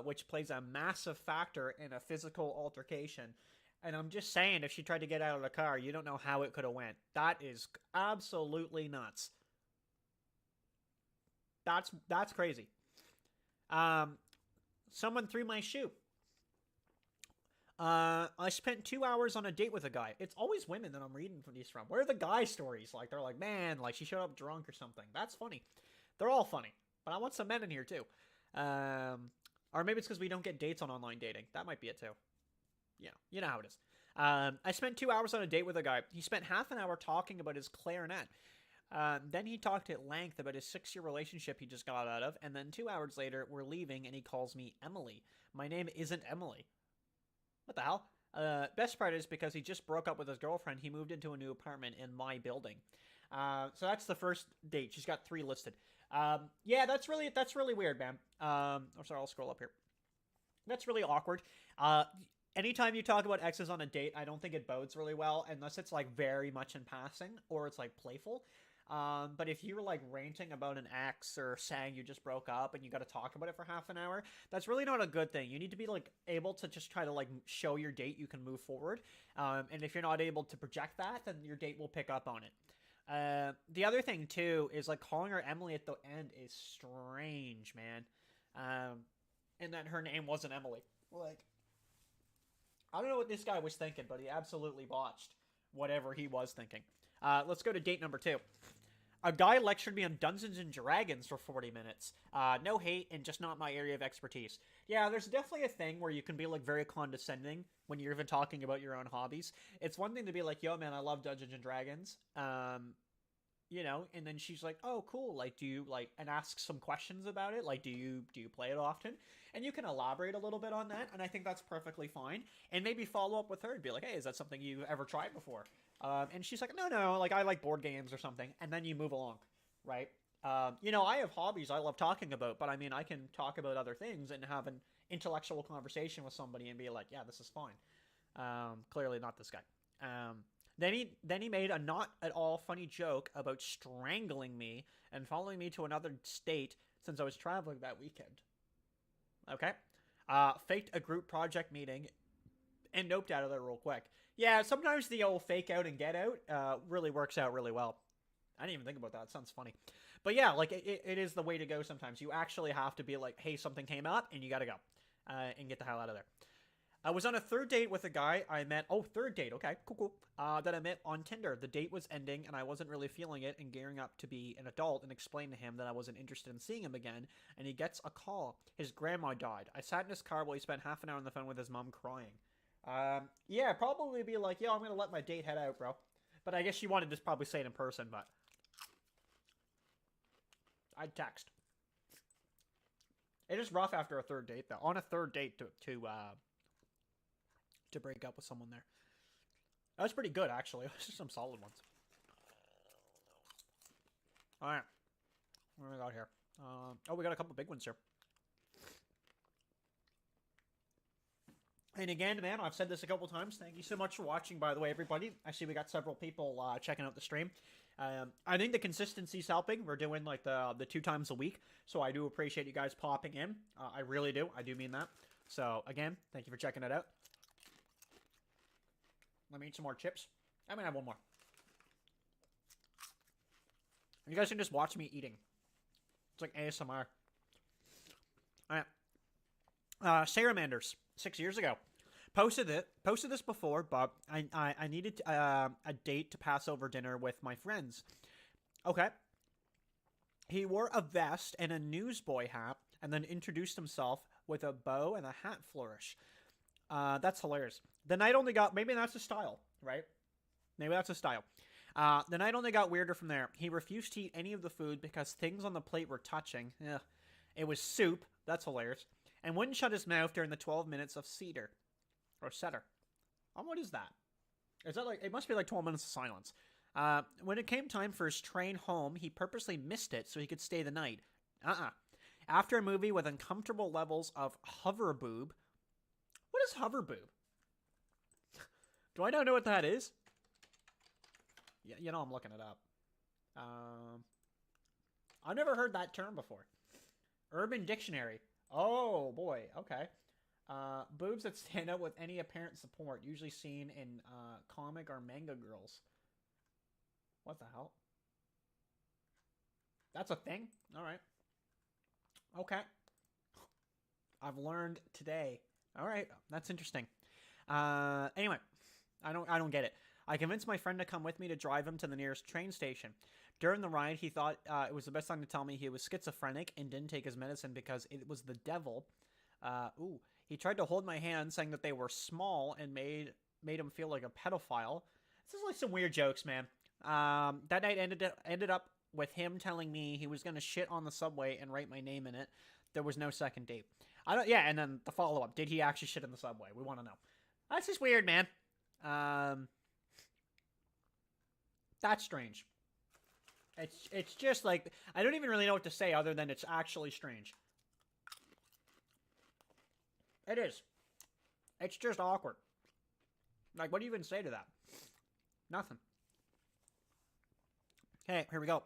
which plays a massive factor in a physical altercation. And I'm just saying, if she tried to get out of the car, you don't know how it could have went. That is absolutely nuts. That's crazy. Someone threw my shoe. I spent 2 hours on a date with a guy. It's always women that I'm reading from these from. Where are the guy stories? Like, they're like, man, like, she showed up drunk or something. That's funny. They're all funny. But I want some men in here, too. Or maybe it's because we don't get dates on online dating. That might be it, too. Yeah, you know how it is. I spent 2 hours on a date with a guy. He spent half an hour talking about his clarinet. Then he talked at length about his 6-year relationship he just got out of. And then 2 hours later, we're leaving, and he calls me Emily. My name isn't Emily. What the hell? Best part is because he just broke up with his girlfriend, he moved into a new apartment in my building. So that's the first date. She's got 3 listed. Yeah, that's really weird, man. Oh, sorry, I'll scroll up here. That's really awkward. Anytime you talk about exes on a date, I don't think it bodes really well unless it's like very much in passing or it's like playful. But if you're like ranting about an ex or saying you just broke up and you got to talk about it for half an hour, that's really not a good thing. You need to be like able to just try to like show your date you can move forward. And if you're not able to project that, then your date will pick up on it. The other thing too is like calling her Emily at the end is strange, man. And that her name wasn't Emily. Like, I don't know what this guy was thinking, but he absolutely botched whatever he was thinking. Let's go to date number 2. A guy lectured me on Dungeons and Dragons for 40 minutes. No hate and just not my area of expertise. Yeah, there's definitely a thing where you can be like very condescending when you're even talking about your own hobbies. It's one thing to be like, yo man, I love Dungeons and Dragons. You know, and then she's like, oh cool, like do you like, and ask some questions about it, like do you play it often? And you can elaborate a little bit on that, and I think that's perfectly fine. And maybe follow up with her and be like, hey, is that something you've ever tried before? And she's like, no, like I like board games or something, and then you move along, right? You know, I have hobbies I love talking about, but I mean, I can talk about other things and have an intellectual conversation with somebody and be like, yeah, this is fine. Clearly not this guy. Then he made a not at all funny joke about strangling me and following me to another state since I was traveling that weekend. Okay. Faked a group project meeting and noped out of there real quick. Yeah, sometimes the old fake out and get out really works out really well. I didn't even think about that. It sounds funny. But yeah, like it is the way to go sometimes. You actually have to be like, hey, something came up and you got to go and get the hell out of there. I was on a 3rd date with a guy I met. Oh, 3rd date. Okay, cool. That I met on Tinder. The date was ending and I wasn't really feeling it and gearing up to be an adult and explained to him that I wasn't interested in seeing him again. And he gets a call. His grandma died. I sat in his car while he spent half an hour on the phone with his mom crying. Yeah, probably be like, yo, I'm going to let my date head out, bro. But I guess she wanted to probably say it in person, but I'd text. It is rough after a 3rd date, though. On a 3rd date to break up with someone there. That was pretty good, actually. Those are some solid ones. Alright. What do we got here? Oh, we got a couple big ones here. And again, man, I've said this a couple times. Thank you so much for watching, by the way, everybody. I see we got several people checking out the stream. I think the consistency's helping. We're doing like the 2 times a week. So I do appreciate you guys popping in. I really do. I do mean that. So again, thank you for checking it out. Let me eat some more chips. I'm gonna have one more. You guys can just watch me eating. It's like ASMR. Alright. Sarah Manders, 6 years ago. Posted this before, but I needed a date to pass over dinner with my friends. Okay. He wore a vest and a newsboy hat, and then introduced himself with a bow and a hat flourish. That's hilarious. The night only got... Maybe that's a style, right? Maybe that's a style. The night only got weirder from there. He refused to eat any of the food because things on the plate were touching. Ugh. It was soup. That's hilarious. And wouldn't shut his mouth during the 12 minutes of cedar. Or setter. What is that? Is that like, it must be like 12 minutes of silence. When it came time for his train home, he purposely missed it so he could stay the night. After a movie with uncomfortable levels of hover boob. What is hover boob? Do I not know what that is? Yeah, you know I'm looking it up. I've never heard that term before. Urban Dictionary. Oh, boy. Okay. Boobs that stand out with any apparent support, usually seen in comic or manga girls. What the hell? That's a thing? All right. Okay. I've learned today. All right. That's interesting. Anyway, I don't get it. I convinced my friend to come with me to drive him to the nearest train station. During the ride, he thought it was the best time to tell me he was schizophrenic and didn't take his medicine because it was the devil. He tried to hold my hand, saying that they were small and made him feel like a pedophile. This is like some weird jokes, man. That night ended up with him telling me he was gonna shit on the subway and write my name in it. There was no second date. And then the follow up: did he actually shit in the subway? We want to know. That's just weird, man. That's strange. It's just like, I don't even really know what to say other than it's actually strange. It is. It's just awkward. Like, what do you even say to that? Nothing. Okay, here we go.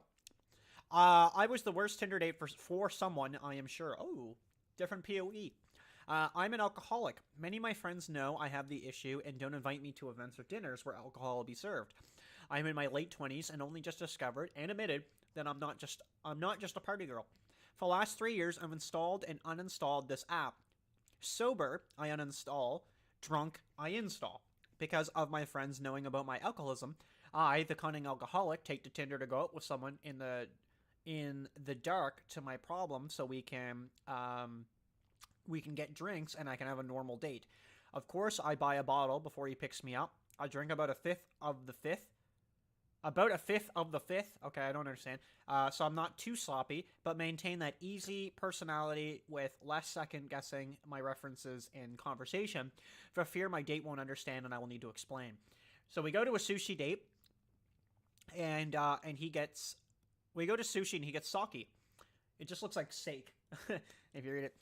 I was the worst Tinder date for someone, I am sure. Oh, different POE. I'm an alcoholic. Many of my friends know I have the issue and don't invite me to events or dinners where alcohol will be served. I'm in my late 20s and only just discovered and admitted that I'm not just a party girl. For the last 3 years, I've installed and uninstalled this app. Sober, I uninstall. Drunk, I install. Because of my friends knowing about my alcoholism, I, the cunning alcoholic, take to Tinder to go out with someone in the dark to my problem so we can get drinks and I can have a normal date. Of course, I buy a bottle before he picks me up. I drink about a fifth of the fifth. Okay, I don't understand. So I'm not too sloppy, but maintain that easy personality with less second guessing my references in conversation for fear my date won't understand and I will need to explain. So we go to a sushi date, and we go to sushi and he gets sake. It just looks like sake if you read it.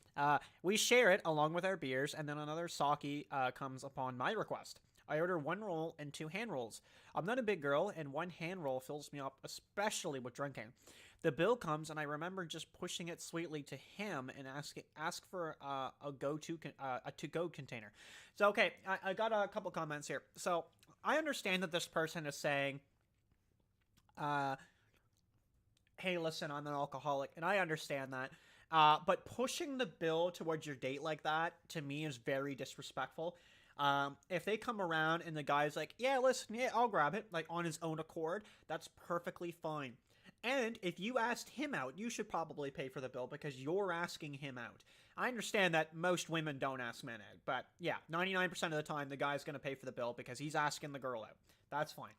We share it along with our beers, and then another sake comes upon my request. I order 1 roll and 2 hand rolls. I'm not a big girl, and 1 hand roll fills me up, especially with drinking. The bill comes, and I remember just pushing it sweetly to him and ask for a to-go container. So, okay, I got a couple comments here. So, I understand that this person is saying, hey, listen, I'm an alcoholic, and I understand that. But pushing the bill towards your date like that, to me, is very disrespectful. If they come around and the guy's like, yeah, listen, yeah, I'll grab it, like on his own accord, that's perfectly fine. And if you asked him out, you should probably pay for the bill because you're asking him out. I understand that most women don't ask men out, but yeah, 99% of the time, the guy's going to pay for the bill because he's asking the girl out. That's fine.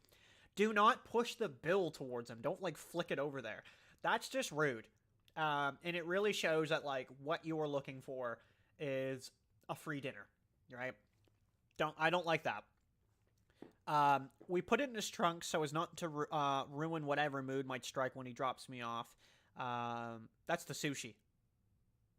Do not push the bill towards him. Don't, like, flick it over there. That's just rude. And it really shows that, like, what you are looking for is a free dinner, right? I don't like that. We put it in his trunk so as not to ruin whatever mood might strike when he drops me off. That's the sushi.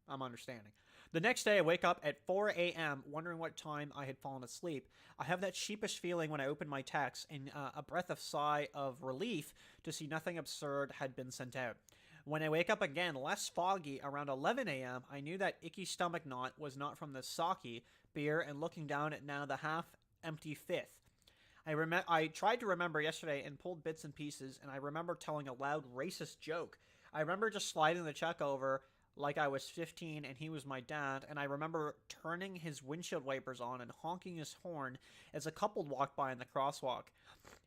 I'm understanding. The next day, I wake up at 4 a.m., wondering what time I had fallen asleep. I have that sheepish feeling when I open my text and a breath of sigh of relief to see nothing absurd had been sent out. When I wake up again, less foggy, around 11 a.m., I knew that icky stomach knot was not from the sake, beer, and looking down at now the half-empty fifth. I tried to remember yesterday and pulled bits and pieces, and I remember telling a loud racist joke. I remember just sliding the check over like I was 15 and he was my dad, and I remember turning his windshield wipers on and honking his horn as a couple walked by in the crosswalk.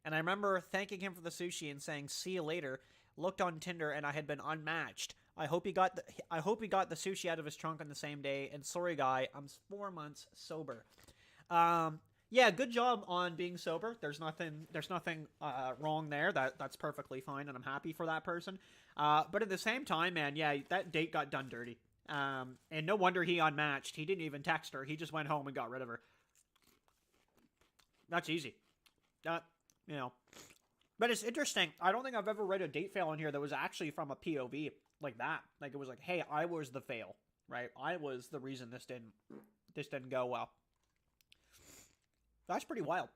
And I remember thanking him for the sushi and saying, see you later, looked on Tinder, and I had been unmatched. I hope he got the sushi out of his trunk on the same day, and sorry guy, I'm 4 months sober. Yeah, good job on being sober. There's nothing wrong there. That's perfectly fine, and I'm happy for that person. But at the same time, man, yeah, that date got done dirty. And no wonder he unmatched. He didn't even text her. He just went home and got rid of her. That's easy. You know. But it's interesting. I don't think I've ever read a date fail in here that was actually from a POV like that. Like it was like, hey, I was the fail, right? I was the reason this didn't go well. That's pretty wild.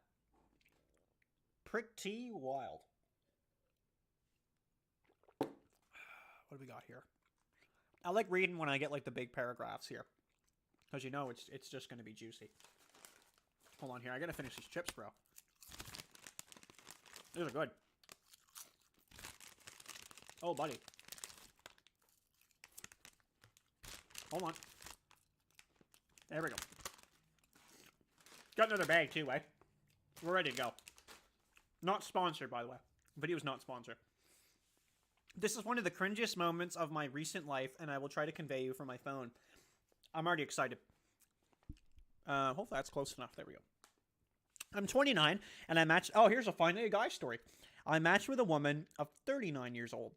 Pretty wild. What do we got here? I like reading when I get like the big paragraphs here, because you know it's just going to be juicy. Hold on here. I got to finish these chips, bro. These are good. Oh, buddy. Hold on. There we go. Got another bag too, eh? We're ready to go. Not sponsored, by the way. Video's not sponsored. This is one of the cringiest moments of my recent life, and I will try to convey you from my phone. I'm already excited. Hopefully that's close enough. There we go. I'm 29, and I matched... Oh, here's a finally a guy story. I matched with a woman of 39 years old.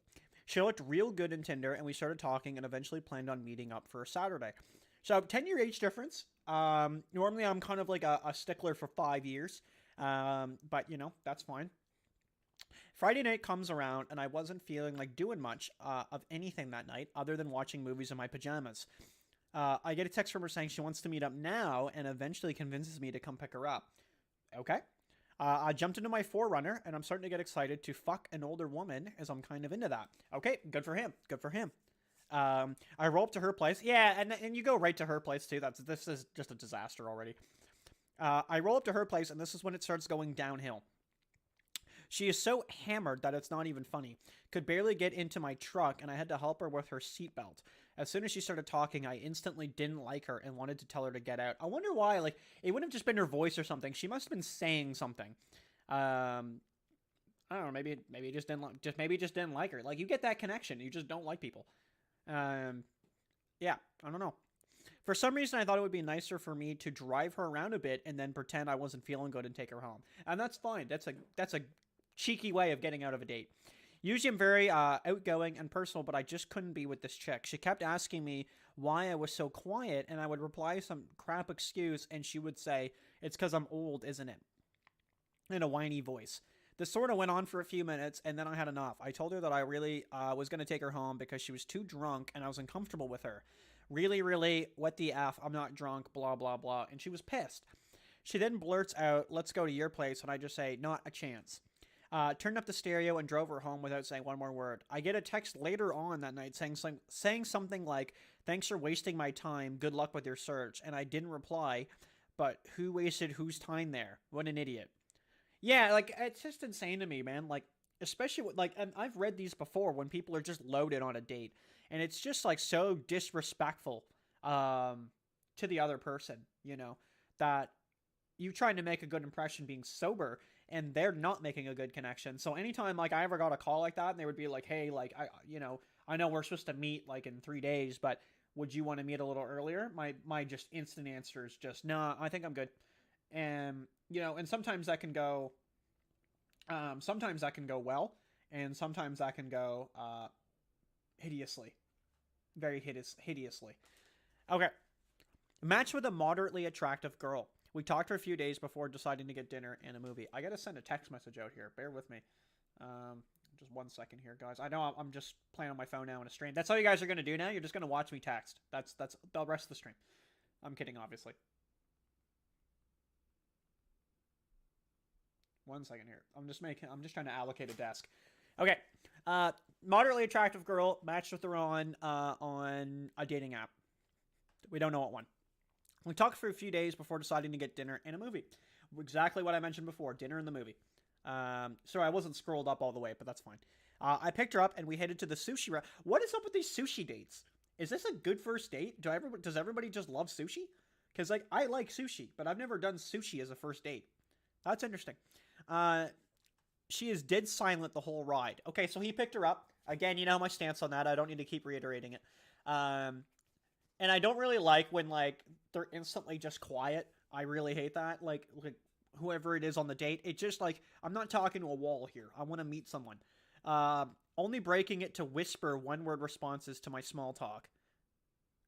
She looked real good in Tinder, and we started talking and eventually planned on meeting up for a Saturday. So, 10-year age difference. Normally, I'm kind of like a stickler for 5 years. But, you know, that's fine. Friday night comes around, and I wasn't feeling like doing much of anything that night other than watching movies in my pajamas. I get a text from her saying she wants to meet up now and eventually convinces me to come pick her up. Okay. I jumped into my 4Runner, and I'm starting to get excited to fuck an older woman as I'm kind of into that. Okay, good for him. Good for him. I roll up to her place. Yeah, and you go right to her place, too. This is just a disaster already. I roll up to her place, and this is when it starts going downhill. She is so hammered that it's not even funny. Could barely get into my truck, and I had to help her with her seatbelt. As soon as she started talking, I instantly didn't like her and wanted to tell her to get out. I wonder why. Like, it wouldn't have just been her voice or something. She must have been saying something. I don't know. Maybe it just didn't like her. Like, you get that connection. You just don't like people. Yeah, I don't know. For some reason, I thought it would be nicer for me to drive her around a bit and then pretend I wasn't feeling good and take her home. And that's fine. That's a cheeky way of getting out of a date. Usually I'm very outgoing and personal, but I just couldn't be with this chick. She kept asking me why I was so quiet, and I would reply some crap excuse, and she would say, "It's because I'm old, isn't it?" In a whiny voice. This sort of went on for a few minutes, and then I had enough. I told her that I really was going to take her home because she was too drunk, and I was uncomfortable with her. Really, what the F? I'm not drunk, blah, blah, blah. And she was pissed. She then blurts out, "Let's go to your place," and I just say, "Not a chance." Turned up the stereo and drove her home without saying one more word. I get a text later on that night saying something like, "Thanks for wasting my time. Good luck with your search." And I didn't reply, but who wasted whose time there? What an idiot. Yeah, like, it's just insane to me, man. Like, especially, like, and I've read these before when people are just loaded on a date. And it's just, like, so disrespectful to the other person, you know, that you trying to make a good impression being sober, and they're not making a good connection. So anytime, like, I ever got a call like that, and they would be like, "Hey, like, I know we're supposed to meet, like, in 3 days, but would you want to meet a little earlier?" My just instant answer is just, "No, I think I'm good." And, you know, and sometimes that can go well, and sometimes that can go hideously. Very hideously. Okay. Match with a moderately attractive girl. We talked for a few days before deciding to get dinner and a movie. I gotta send a text message out here. Bear with me. Just 1 second here, guys. I know I'm just playing on my phone now in a stream. That's all you guys are gonna do now? You're just gonna watch me text. That's the rest of the stream. I'm kidding, obviously. 1 second here. I'm just trying to allocate a desk. Okay. Moderately attractive girl matched with her on a dating app. We don't know what one. We talked for a few days before deciding to get dinner and a movie. Exactly what I mentioned before, dinner and the movie. Sorry, I wasn't scrolled up all the way, but that's fine. I picked her up and we headed to the sushi What is up with these sushi dates? Is this a good first date? Does everybody just love sushi? Because, like, I like sushi, but I've never done sushi as a first date. That's interesting. She is dead silent the whole ride. Okay, so he picked her up. Again, you know my stance on that. I don't need to keep reiterating it. And I don't really like when, like, they're instantly just quiet. I really hate that. Like whoever it is on the date, it just, like, I'm not talking to a wall here. I want to meet someone. Only breaking it to whisper one-word responses to my small talk.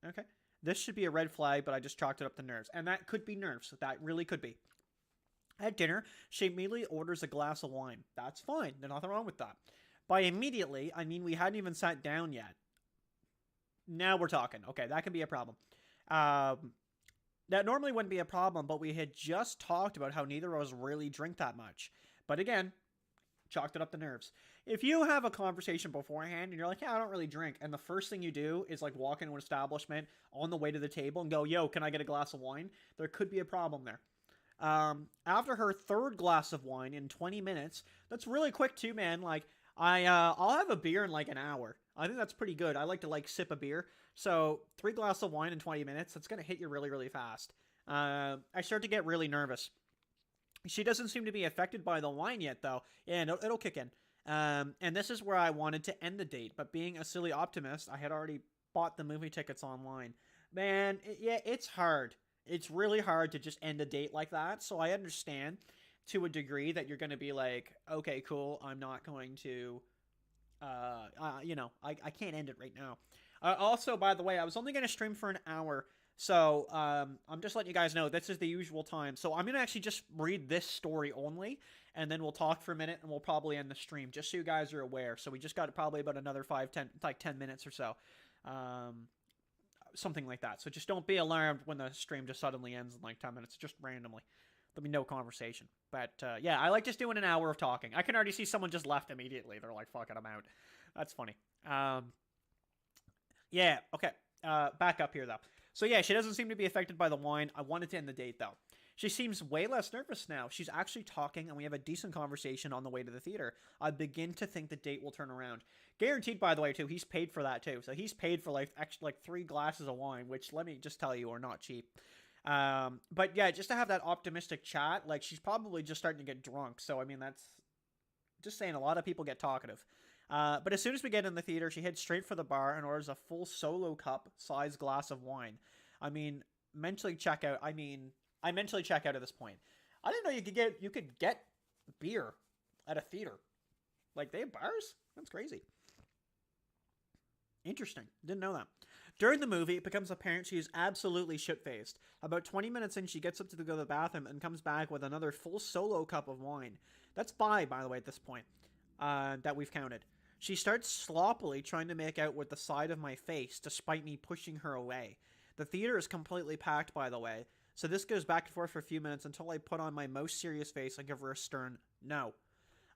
Okay. This should be a red flag, but I just chalked it up to nerves. And that could be nerves. That really could be. At dinner, she immediately orders a glass of wine. That's fine. There's nothing wrong with that. By immediately, I mean we hadn't even sat down yet. Now we're talking. Okay, that can be a problem. Um, that normally wouldn't be a problem, but we had just talked about how neither of us really drink that much. But again, chalked it up the nerves. If you have a conversation beforehand and you're like, yeah, I don't really drink, and the first thing you do is like walk into an establishment on the way to the table and go, yo, can I get a glass of wine? There could be a problem there. After her third glass of wine in 20 minutes, that's really quick too, man. Like, I'll have a beer in like an hour. I think that's pretty good. I like to like sip a beer. So 3 glasses of wine in 20 minutes, that's going to hit you really, really fast. I start to get really nervous. She doesn't seem to be affected by the wine yet, though, and it'll kick in. And this is where I wanted to end the date, but being a silly optimist, I had already bought the movie tickets online. Man, yeah, it's hard. It's really hard to just end a date like that, so I understand to a degree that you're going to be like, okay, cool, I'm not going to, I can't end it right now. Also, by the way, I was only going to stream for an hour, so I'm just letting you guys know this is the usual time. So I'm going to actually just read this story only, and then we'll talk for a minute, and we'll probably end the stream, just so you guys are aware. So we just got probably about another 10 minutes or so. Something like that. So just don't be alarmed when the stream just suddenly ends in like 10 minutes, just randomly. There'll be no conversation. But yeah, I like just doing an hour of talking. I can already see someone just left immediately. They're like, fuck it, I'm out. That's funny. Yeah, okay. Back up here, though. So yeah, she doesn't seem to be affected by the wine. I wanted to end the date, though. She seems way less nervous now. She's actually talking, and we have a decent conversation on the way to the theater. I begin to think the date will turn around. Guaranteed, by the way, too. He's paid for that, too. So he's paid for, like, 3 glasses of wine, which, let me just tell you, are not cheap. But, yeah, just to have that optimistic chat, like, she's probably just starting to get drunk. So, I mean, that's just saying a lot of people get talkative. But as soon as we get in the theater, she heads straight for the bar and orders a full solo cup size glass of wine. I mean, mentally check out. I mentally check out at this point. I didn't know you could get beer at a theater. Like, they have bars? That's crazy. Interesting. Didn't know that. During the movie, it becomes apparent she is absolutely shit-faced. About 20 minutes in, she gets up to go to the bathroom and comes back with another full solo cup of wine. That's 5, by the way, at this point, that we've counted. She starts sloppily trying to make out with the side of my face, despite me pushing her away. The theater is completely packed, by the way, so this goes back and forth for a few minutes until I put on my most serious face and give her a stern no.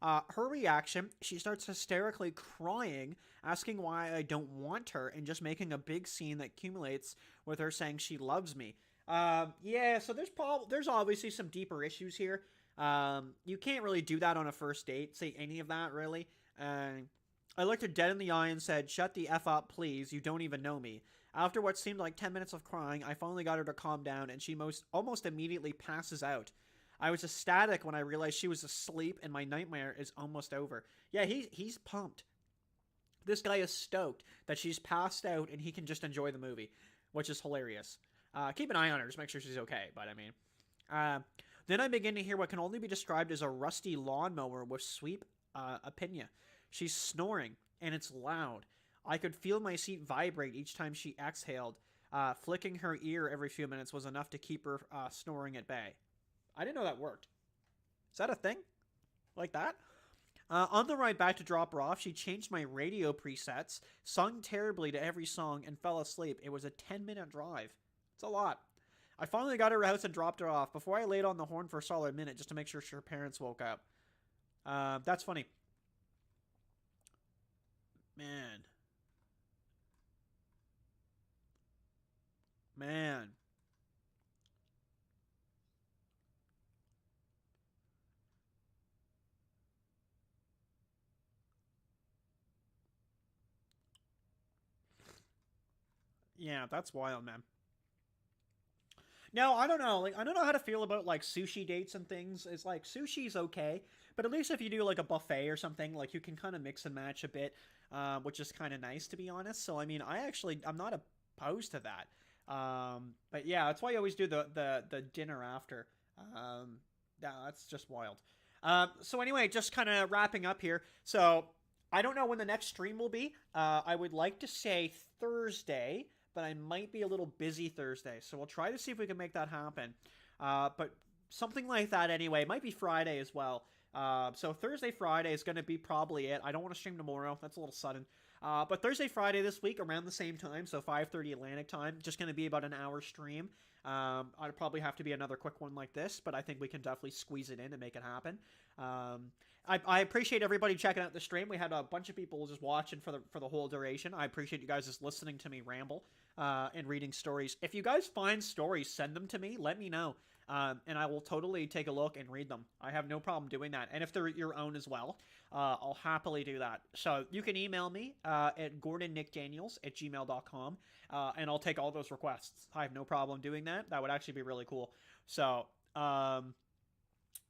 Her reaction, she starts hysterically crying, asking why I don't want her, and just making a big scene that accumulates with her saying she loves me. Yeah, so there's obviously some deeper issues here. You can't really do that on a first date, say any of that, really. I looked her dead in the eye and said, "Shut the F up, please, you don't even know me." After what seemed like 10 minutes of crying, I finally got her to calm down, and she almost immediately passes out. I was ecstatic when I realized she was asleep and my nightmare is almost over. Yeah, he's pumped. This guy is stoked that she's passed out and he can just enjoy the movie, which is hilarious. Keep an eye on her, just make sure she's okay, but I mean... then I begin to hear what can only be described as a rusty lawnmower with sweep opinion. She's snoring, and it's loud. I could feel my seat vibrate each time she exhaled. Flicking her ear every few minutes was enough to keep her snoring at bay. I didn't know that worked. Is that a thing? Like that? On the ride back to drop her off, she changed my radio presets, sung terribly to every song, and fell asleep. It was a 10-minute drive. It's a lot. I finally got her house and dropped her off before I laid on the horn for a solid minute just to make sure her parents woke up. That's funny. Man. Man. Yeah, that's wild, man. No, I don't know. Like, I don't know how to feel about like sushi dates and things. It's like sushi's okay, but at least if you do like a buffet or something, like you can kind of mix and match a bit, which is kind of nice to be honest. So I mean, I'm not opposed to that. But yeah, that's why I always do the dinner after. Yeah, that's just wild. So anyway, just kind of wrapping up here. So I don't know when the next stream will be. I would like to say Thursday, but I might be a little busy Thursday. So we'll try to see if we can make that happen. But something like that anyway. It might be Friday as well. So Thursday, Friday is going to be probably it. I don't want to stream tomorrow. That's a little sudden. But Thursday, Friday this week around the same time, so 5:30 Atlantic time. Just going to be about an hour stream. I'd probably have to be another quick one like this, but I think we can definitely squeeze it in and make it happen. I appreciate everybody checking out the stream. We had a bunch of people just watching for the whole duration. I appreciate you guys just listening to me ramble and reading stories. If you guys find stories, send them to me. Let me know. And I will totally take a look and read them. I have no problem doing that. And if they're your own as well, I'll happily do that. So you can email me at gordonnickdaniels@gmail.com, and I'll take all those requests. I have no problem doing that. That would actually be really cool. So,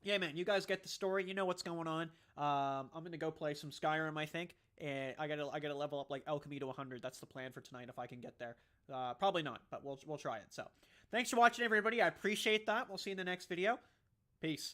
yeah, man, you guys get the story. You know what's going on. I'm going to go play some Skyrim, I think. And I gotta level up like alchemy to 100. That's the plan for tonight if I can get there. Probably not, but we'll try it. So, thanks for watching, everybody. I appreciate that. We'll see you in the next video. Peace.